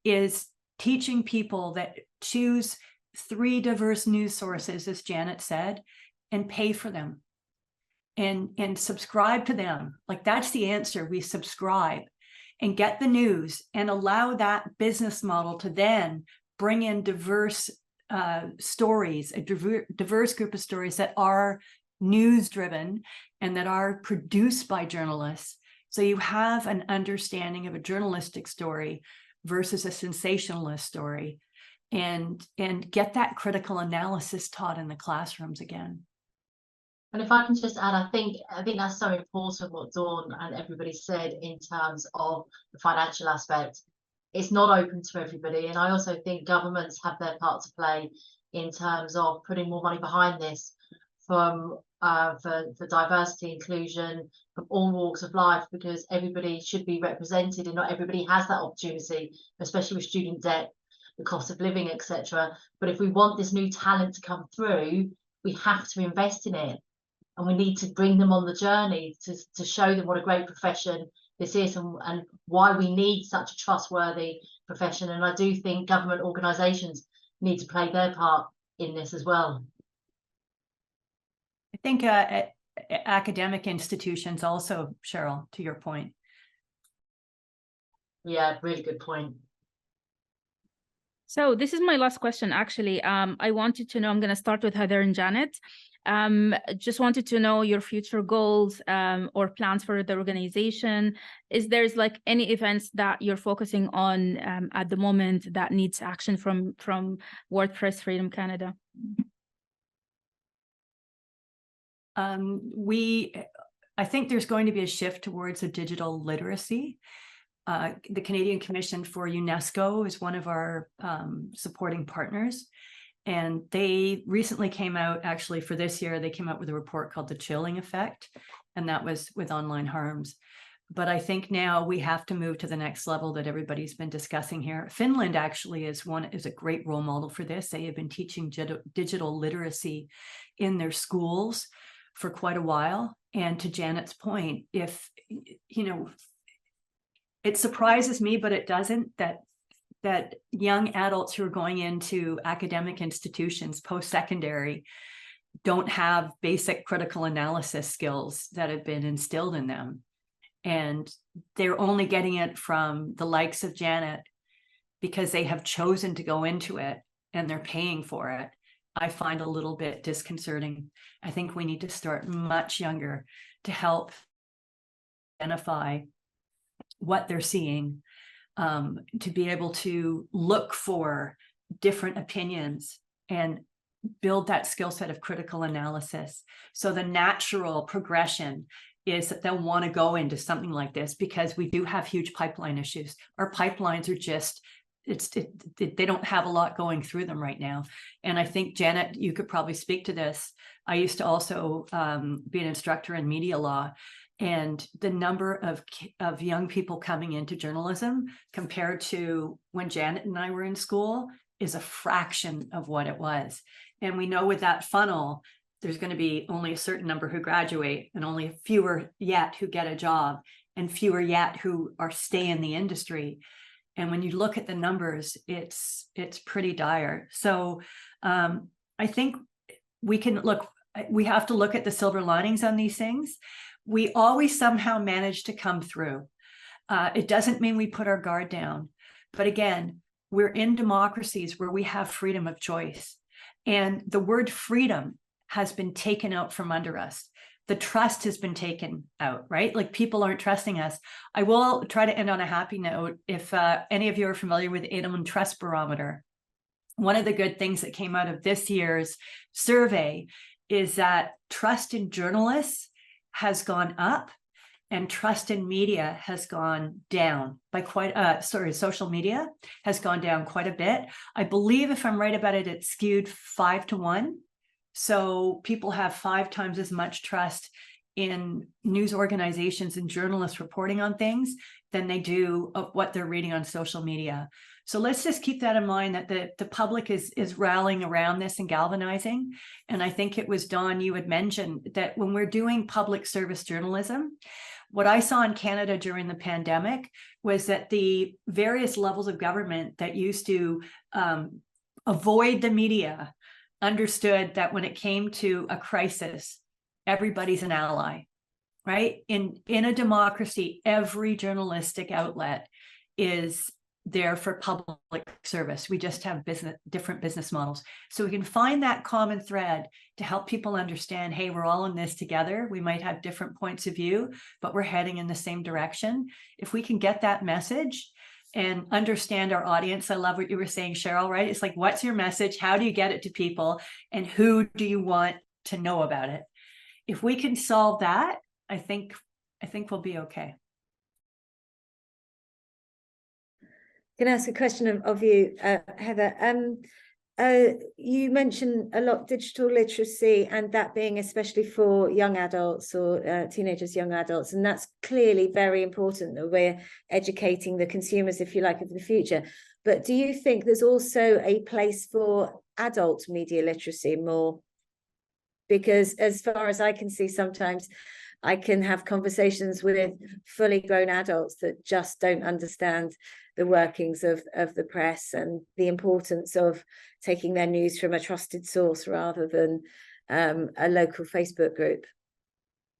is teaching people that choose 3 diverse news sources, as Janet said, and pay for them and subscribe to them. Like, that's the answer. We subscribe and get the news and allow that business model to then bring in diverse stories, a diverse group of stories that are news driven and that are produced by journalists. So you have an understanding of a journalistic story versus a sensationalist story, and get that critical analysis taught in the classrooms again. And if I can just add, I think that's so important what Dawn and everybody said in terms of the financial aspect. It's not open to everybody. And I also think governments have their part to play in terms of putting more money behind this for diversity, inclusion, from all walks of life, because everybody should be represented and not everybody has that opportunity, especially with student debt, the cost of living, etc. But if we want this new talent to come through, we have to invest in it. And we need to bring them on the journey to show them what a great profession this is and why we need such a trustworthy profession. And I do think government organisations need to play their part in this as well. I think academic institutions also, Cheryl, to your point. Yeah, really good point. So this is my last question, actually. I wanted to know, I'm going to start with Heather and Janet. Just wanted to know your future goals or plans for the organization. Is there's like any events that you're focusing on at the moment that needs action from WordPress Freedom Canada? I think there's going to be a shift towards a digital literacy. The Canadian Commission for UNESCO is one of our supporting partners. And they recently came out, actually for this year, they came out with a report called The Chilling Effect, and that was with online harms. But I think now we have to move to the next level that everybody's been discussing here. Finland actually is a great role model for this. They have been teaching digital literacy in their schools for quite a while. And to Janet's point, if, it surprises me, but it doesn't, that young adults who are going into academic institutions post-secondary don't have basic critical analysis skills that have been instilled in them. And they're only getting it from the likes of Janet because they have chosen to go into it and they're paying for it. I find a little bit disconcerting. I think we need to start much younger to help identify what they're seeing, to be able to look for different opinions and build that skill set of critical analysis. So the natural progression is that they'll want to go into something like this because we do have huge pipeline issues. Our pipelines are just, they don't have a lot going through them right now. And I think, Janet, you could probably speak to this. I used to also be an instructor in media law, and the number of young people coming into journalism compared to when Janet and I were in school is a fraction of what it was. And we know with that funnel, there's going to be only a certain number who graduate and only fewer yet who get a job and fewer yet who are stay in the industry. And when you look at the numbers, it's pretty dire. So I think we have to look at the silver linings on these things. We always somehow manage to come through. It doesn't mean we put our guard down. But again, we're in democracies where we have freedom of choice. And the word freedom has been taken out from under us. The trust has been taken out, right? Like people aren't trusting us. I will try to end on a happy note. If any of you are familiar with Edelman Trust Barometer, one of the good things that came out of this year's survey is that trust in journalists has gone up and trust in media has gone down by social media has gone down quite a bit. I believe, if I'm right about it, it's skewed 5-1. So people have 5 times as much trust in news organizations and journalists reporting on things than they do of what they're reading on social media. So let's just keep that in mind, that the public is rallying around this and galvanizing. And I think it was Dawn, you had mentioned that when we're doing public service journalism, what I saw in Canada during the pandemic was that the various levels of government that used to avoid the media understood that when it came to a crisis, everybody's an ally, right? In a democracy, every journalistic outlet is there for public service. We just have different business models. So we can find that common thread to help people understand, hey, we're all in this together. We might have different points of view, but we're heading in the same direction. If we can get that message and understand our audience. I love what you were saying, Cheryl, right? It's like, what's your message? How do you get it to people? And who do you want to know about it? If we can solve that, I think we'll be okay. Can I ask a question of you, Heather? You mentioned a lot digital literacy and that being especially for young adults or teenagers, young adults, and that's clearly very important that we're educating the consumers, if you like, of the future. But do you think there's also a place for adult media literacy more? Because as far as I can see, sometimes I can have conversations with fully grown adults that just don't understand the workings of the press and the importance of taking their news from a trusted source rather than a local Facebook group.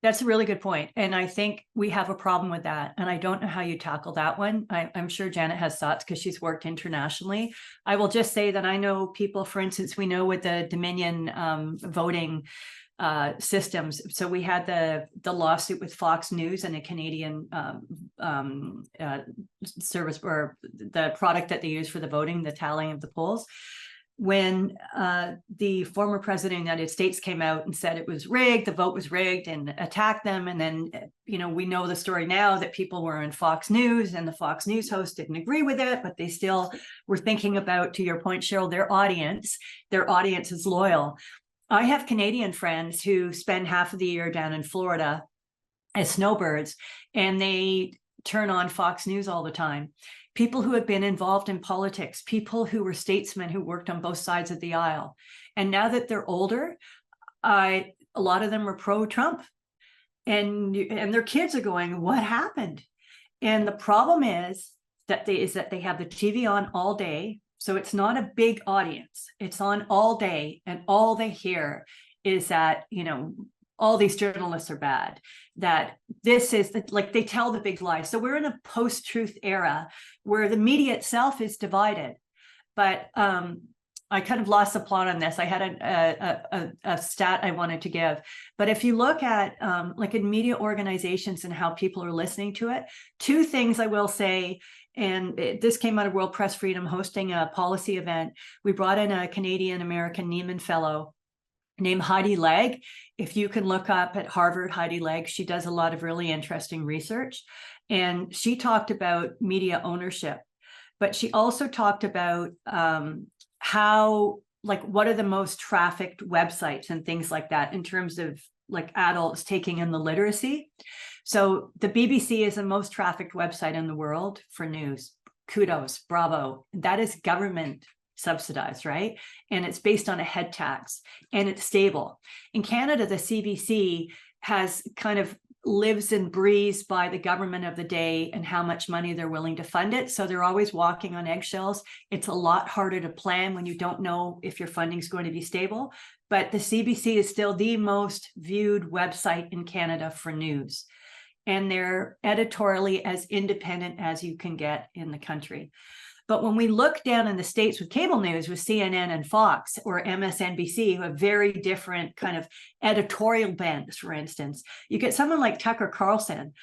That's a really good point. And I think we have a problem with that. And I don't know how you tackle that one. I'm sure Janet has thoughts because she's worked internationally. I will just say that I know people, for instance, we know with the Dominion voting systems. So we had the lawsuit with Fox News and a Canadian service, or the product that they use for the voting, the tallying of the polls. When the former president of the United States came out and said it was rigged, the vote was rigged, and attacked them. And then, we know the story now that people were in Fox News and the Fox News host didn't agree with it, but they still were thinking about, to your point, Cheryl, their audience is loyal. I have Canadian friends who spend half of the year down in Florida as snowbirds, and they turn on Fox News all the time. People who have been involved in politics, people who were statesmen who worked on both sides of the aisle. And now that they're older, a lot of them are pro-Trump, and their kids are going, what happened? And the problem is that they have the TV on all day. So it's not a big audience. It's on all day, and all they hear is that, all these journalists are bad, that this is like, they tell the big lies. So we're in a post-truth era where the media itself is divided. But I kind of lost the plot on this. I had a stat I wanted to give. But if you look at like in media organizations and how people are listening to it, two things I will say, and this came out of World Press Freedom hosting a policy event. We brought in a Canadian-American Neiman Fellow named Heidi Legg. If you can look up at Harvard, Heidi Legg, she does a lot of really interesting research. And she talked about media ownership, but she also talked about how, like, what are the most trafficked websites and things like that in terms of like adults taking in the literacy. So the BBC is the most trafficked website in the world for news. Kudos, bravo. That is government subsidized, right? And it's based on a head tax, and it's stable. In Canada, the CBC has kind of lives and breathes by the government of the day and how much money they're willing to fund it. So they're always walking on eggshells. It's a lot harder to plan when you don't know if your funding is going to be stable. But the CBC is still the most viewed website in Canada for news. And they're editorially as independent as you can get in the country. But when we look down in the States with cable news, with CNN and Fox or MSNBC, who have very different kind of editorial bends, for instance, you get someone like Tucker Carlson.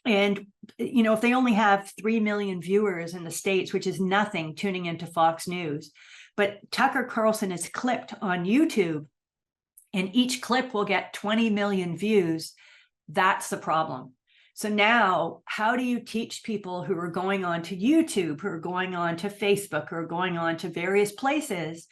And, if they only have 3 million viewers in the States, which is nothing tuning into Fox News, but Tucker Carlson is clipped on YouTube, and each clip will get 20 million views. That's the problem. So now, how do you teach people who are going on to YouTube, who are going on to Facebook, or going on to various places?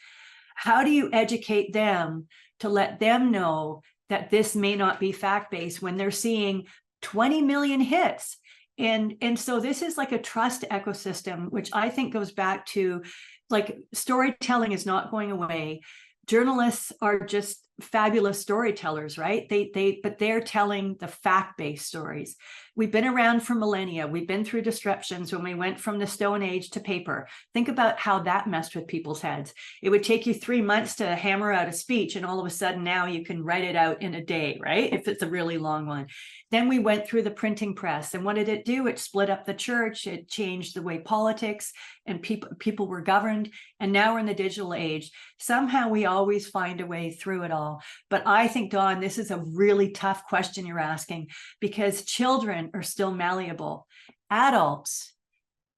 How do you educate them to let them know that this may not be fact-based when they're seeing 20 million hits? And so this is like a trust ecosystem, which I think goes back to, like, storytelling is not going away. Journalists are just fabulous storytellers, right? But they're telling the fact-based stories. We've been around for millennia. We've been through disruptions when we went from the Stone Age to paper. Think about how that messed with people's heads. It would take you 3 months to hammer out a speech, and all of a sudden now you can write it out in a day, right? If it's a really long one. Then we went through the printing press, and what did it do? It split up the church. It changed the way politics and people were governed. And now we're in the digital age. Somehow we always find a way through it all. But I think, Dawn, this is a really tough question you're asking, because children are still malleable. Adults,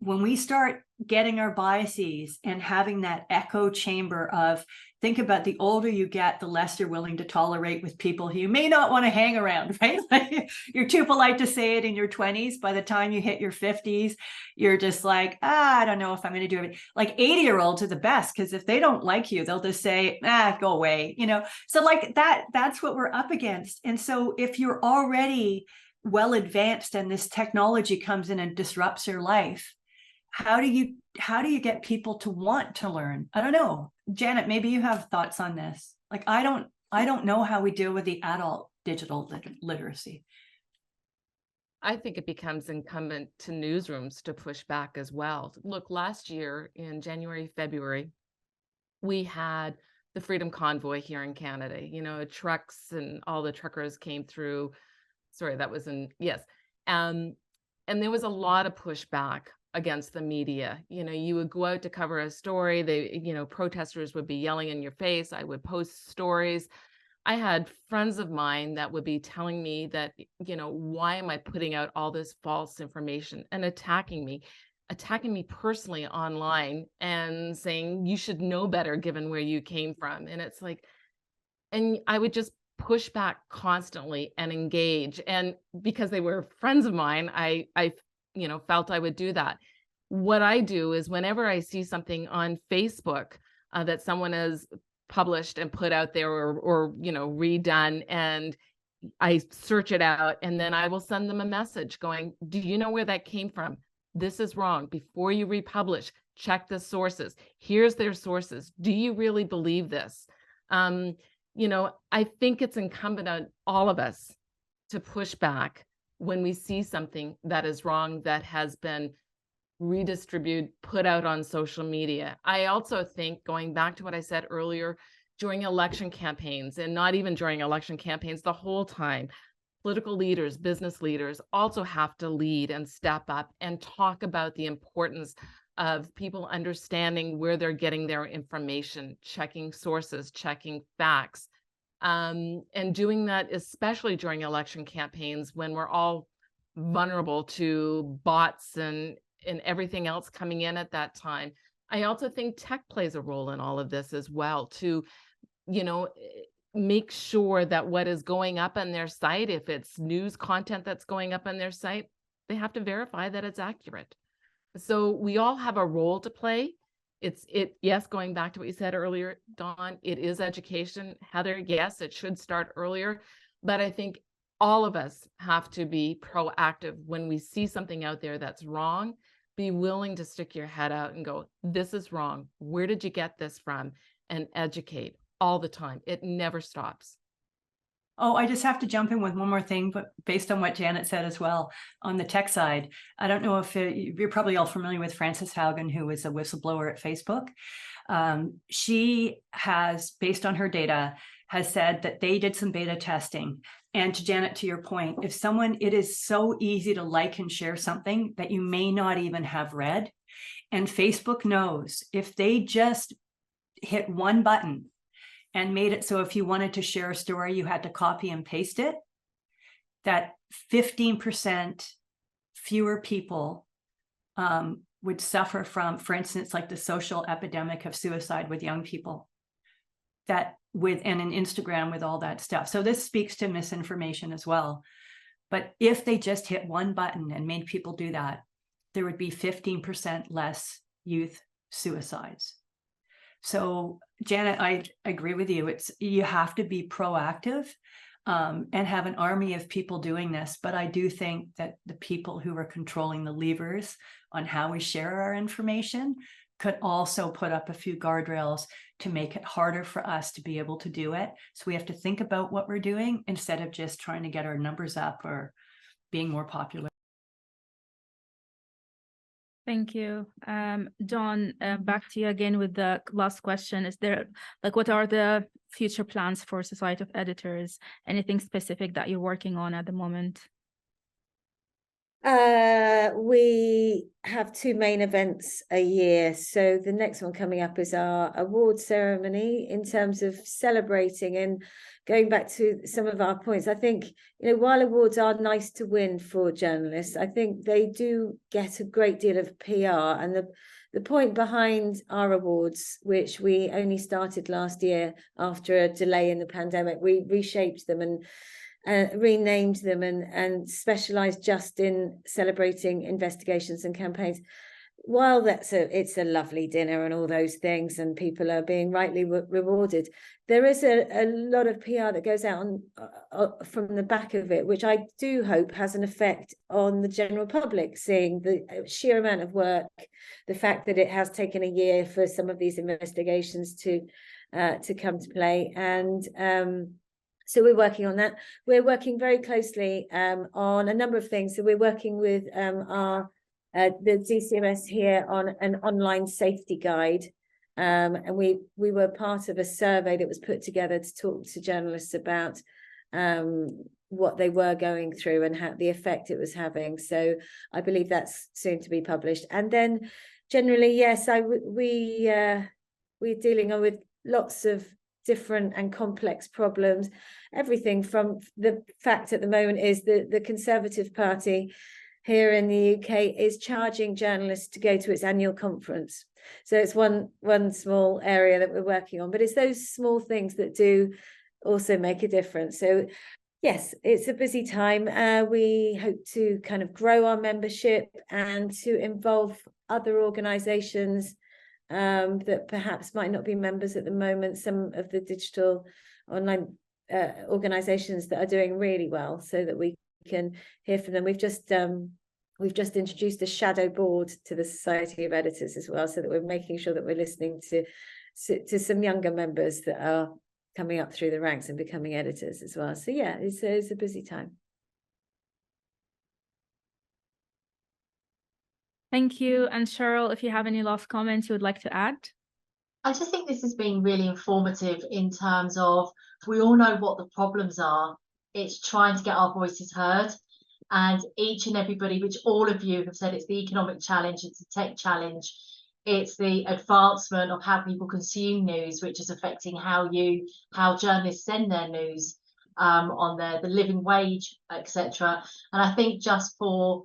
when we start getting our biases and having that echo chamber of, think about, the older you get, the less you're willing to tolerate with people who you may not want to hang around, right? Like, you're too polite to say it in your 20s. By the time you hit your 50s, you're just like, I don't know if I'm going to do it. Like 80-year-olds are the best, because if they don't like you, they'll just say, go away, So like that's what we're up against. And so if you're already well advanced and this technology comes in and disrupts your life, how do you get people to want to learn? I don't know. Janet, maybe you have thoughts on this. Like, I don't know how we deal with the adult digital literacy. I think it becomes incumbent to newsrooms to push back as well. Look, last year in January, February, we had the Freedom Convoy here in Canada. Trucks and all the truckers came through. Sorry, that was yes. And there was a lot of pushback against the media. You would go out to cover a story, protesters would be yelling in your face. I would post stories. I had friends of mine that would be telling me that, why am I putting out all this false information, and attacking me personally online and saying, you should know better given where you came from. And it's like, and I would just push back constantly and engage. And because they were friends of mine, I felt I would do that. What I do is, whenever I see something on Facebook that someone has published and put out there, or redone, and I search it out, and then I will send them a message going, do you know where that came from? This is wrong. Before you republish, check the sources. Here's their sources. Do you really believe this? I think it's incumbent on all of us to push back when we see something that is wrong, that has been redistributed, put out on social media. I also think, going back to what I said earlier, during election campaigns, and not even during election campaigns, the whole time, political leaders, business leaders also have to lead and step up and talk about the importance of people understanding where they're getting their information, checking sources, checking facts, and doing that especially during election campaigns when we're all vulnerable to bots and everything else coming in at that time. I also think tech plays a role in all of this as well, to make sure that what is going up on their site, if it's news content that's going up on their site, they have to verify that it's accurate. So we all have a role to play. Yes, going back to what you said earlier, Dawn, it is education. Heather, yes, it should start earlier, but I think all of us have to be proactive when we see something out there that's wrong. Be willing to stick your head out and go, this is wrong. Where did you get this from? And educate all the time. It never stops. Oh, I just have to jump in with one more thing, but based on what Janet said as well, on the tech side, I don't know if you're probably all familiar with Frances Haugen, who is a whistleblower at Facebook. She has, based on her data, has said that they did some beta testing. And to Janet, to your point, it is so easy to like and share something that you may not even have read. And Facebook knows if they just hit one button and made it so if you wanted to share a story, you had to copy and paste it, that 15% fewer people would suffer from, for instance, like the social epidemic of suicide with young people, and in Instagram with all that stuff. So this speaks to misinformation as well. But if they just hit one button and made people do that, there would be 15% less youth suicides. So Janet, I agree with you. You have to be proactive and have an army of people doing this. But I do think that the people who are controlling the levers on how we share our information could also put up a few guardrails to make it harder for us to be able to do it. So we have to think about what we're doing instead of just trying to get our numbers up or being more popular. Thank you. Dawn, back to you again with the last question. Is there, what are the future plans for Society of Editors? Anything specific that you're working on at the moment? We have two main events a year. So the next one coming up is our award ceremony, in terms of celebrating and going back to some of our points. I think, while awards are nice to win for journalists, I think they do get a great deal of PR. And the point behind our awards, which we only started last year after a delay in the pandemic, we reshaped them and renamed them and specialized just in celebrating investigations and campaigns. While it's a lovely dinner and all those things, and people are being rightly rewarded, there is a lot of PR that goes out from the back of it, which I do hope has an effect on the general public, seeing the sheer amount of work, the fact that it has taken a year for some of these investigations to come to play. And so we're working on that. We're working very closely on a number of things. So we're working with the DCMS here on an online safety guide. And we were part of a survey that was put together to talk to journalists about what they were going through and how the effect it was having. So I believe that's soon to be published. And then generally, yes, we're dealing with lots of different and complex problems. Everything from the fact at the moment is that the Conservative Party here in the UK is charging journalists to go to its annual conference. So it's one small area that we're working on, but it's those small things that do also make a difference. So yes, it's a busy time. We hope to kind of grow our membership and to involve other organisations that perhaps might not be members at the moment, some of the digital online organisations that are doing really well, so that we can hear from them. We've just introduced a shadow board to the Society of Editors as well, so that we're making sure that we're listening to some younger members that are coming up through the ranks and becoming editors as well. So yeah, it's a busy time. Thank you. And Cheryl, if you have any last comments you would like to add? I just think this has been really informative in terms of, we all know what the problems are. It's trying to get our voices heard. And each and everybody, which all of you have said, it's the economic challenge, it's the tech challenge, it's the advancement of how people consume news, which is affecting how journalists send their news on the living wage, etc. And I think just for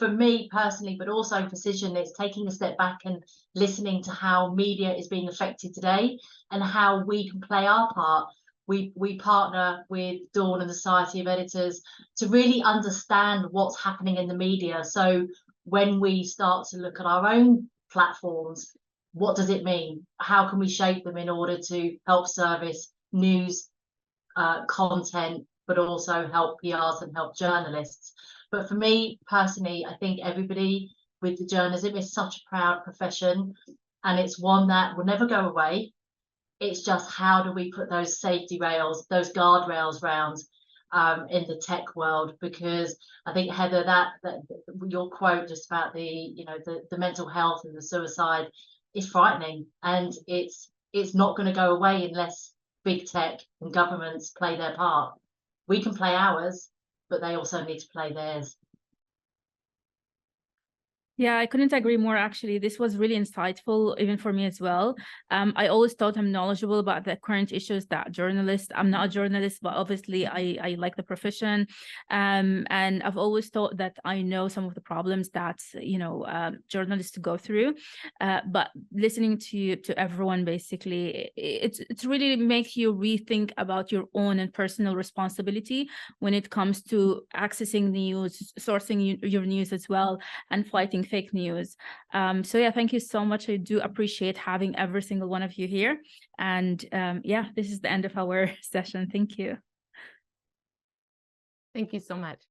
me personally, but also for Cision, it's taking a step back and listening to how media is being affected today and how we can play our part. We partner with Dawn and the Society of Editors to really understand what's happening in the media. So when we start to look at our own platforms, what does it mean? How can we shape them in order to help service news content, but also help PRs and help journalists? But for me personally, I think everybody with the journalism is such a proud profession, and it's one that will never go away. It's just, how do we put those safety rails, those guardrails round in the tech world? Because I think, Heather, that your quote just about the mental health and the suicide is frightening, and it's not going to go away unless big tech and governments play their part. We can play ours, but they also need to play theirs. Yeah, I couldn't agree more, actually. This was really insightful, even for me as well. I always thought I'm knowledgeable about the current issues that journalists, I'm not a journalist, but obviously I like the profession. And I've always thought that I know some of the problems that, journalists go through. But listening to everyone, basically, it's really make you rethink about your own and personal responsibility when it comes to accessing news, sourcing your news as well, and fighting fake news. So yeah, thank you so much. I do appreciate having every single one of you here. And yeah, this is the end of our session. Thank you. Thank you so much.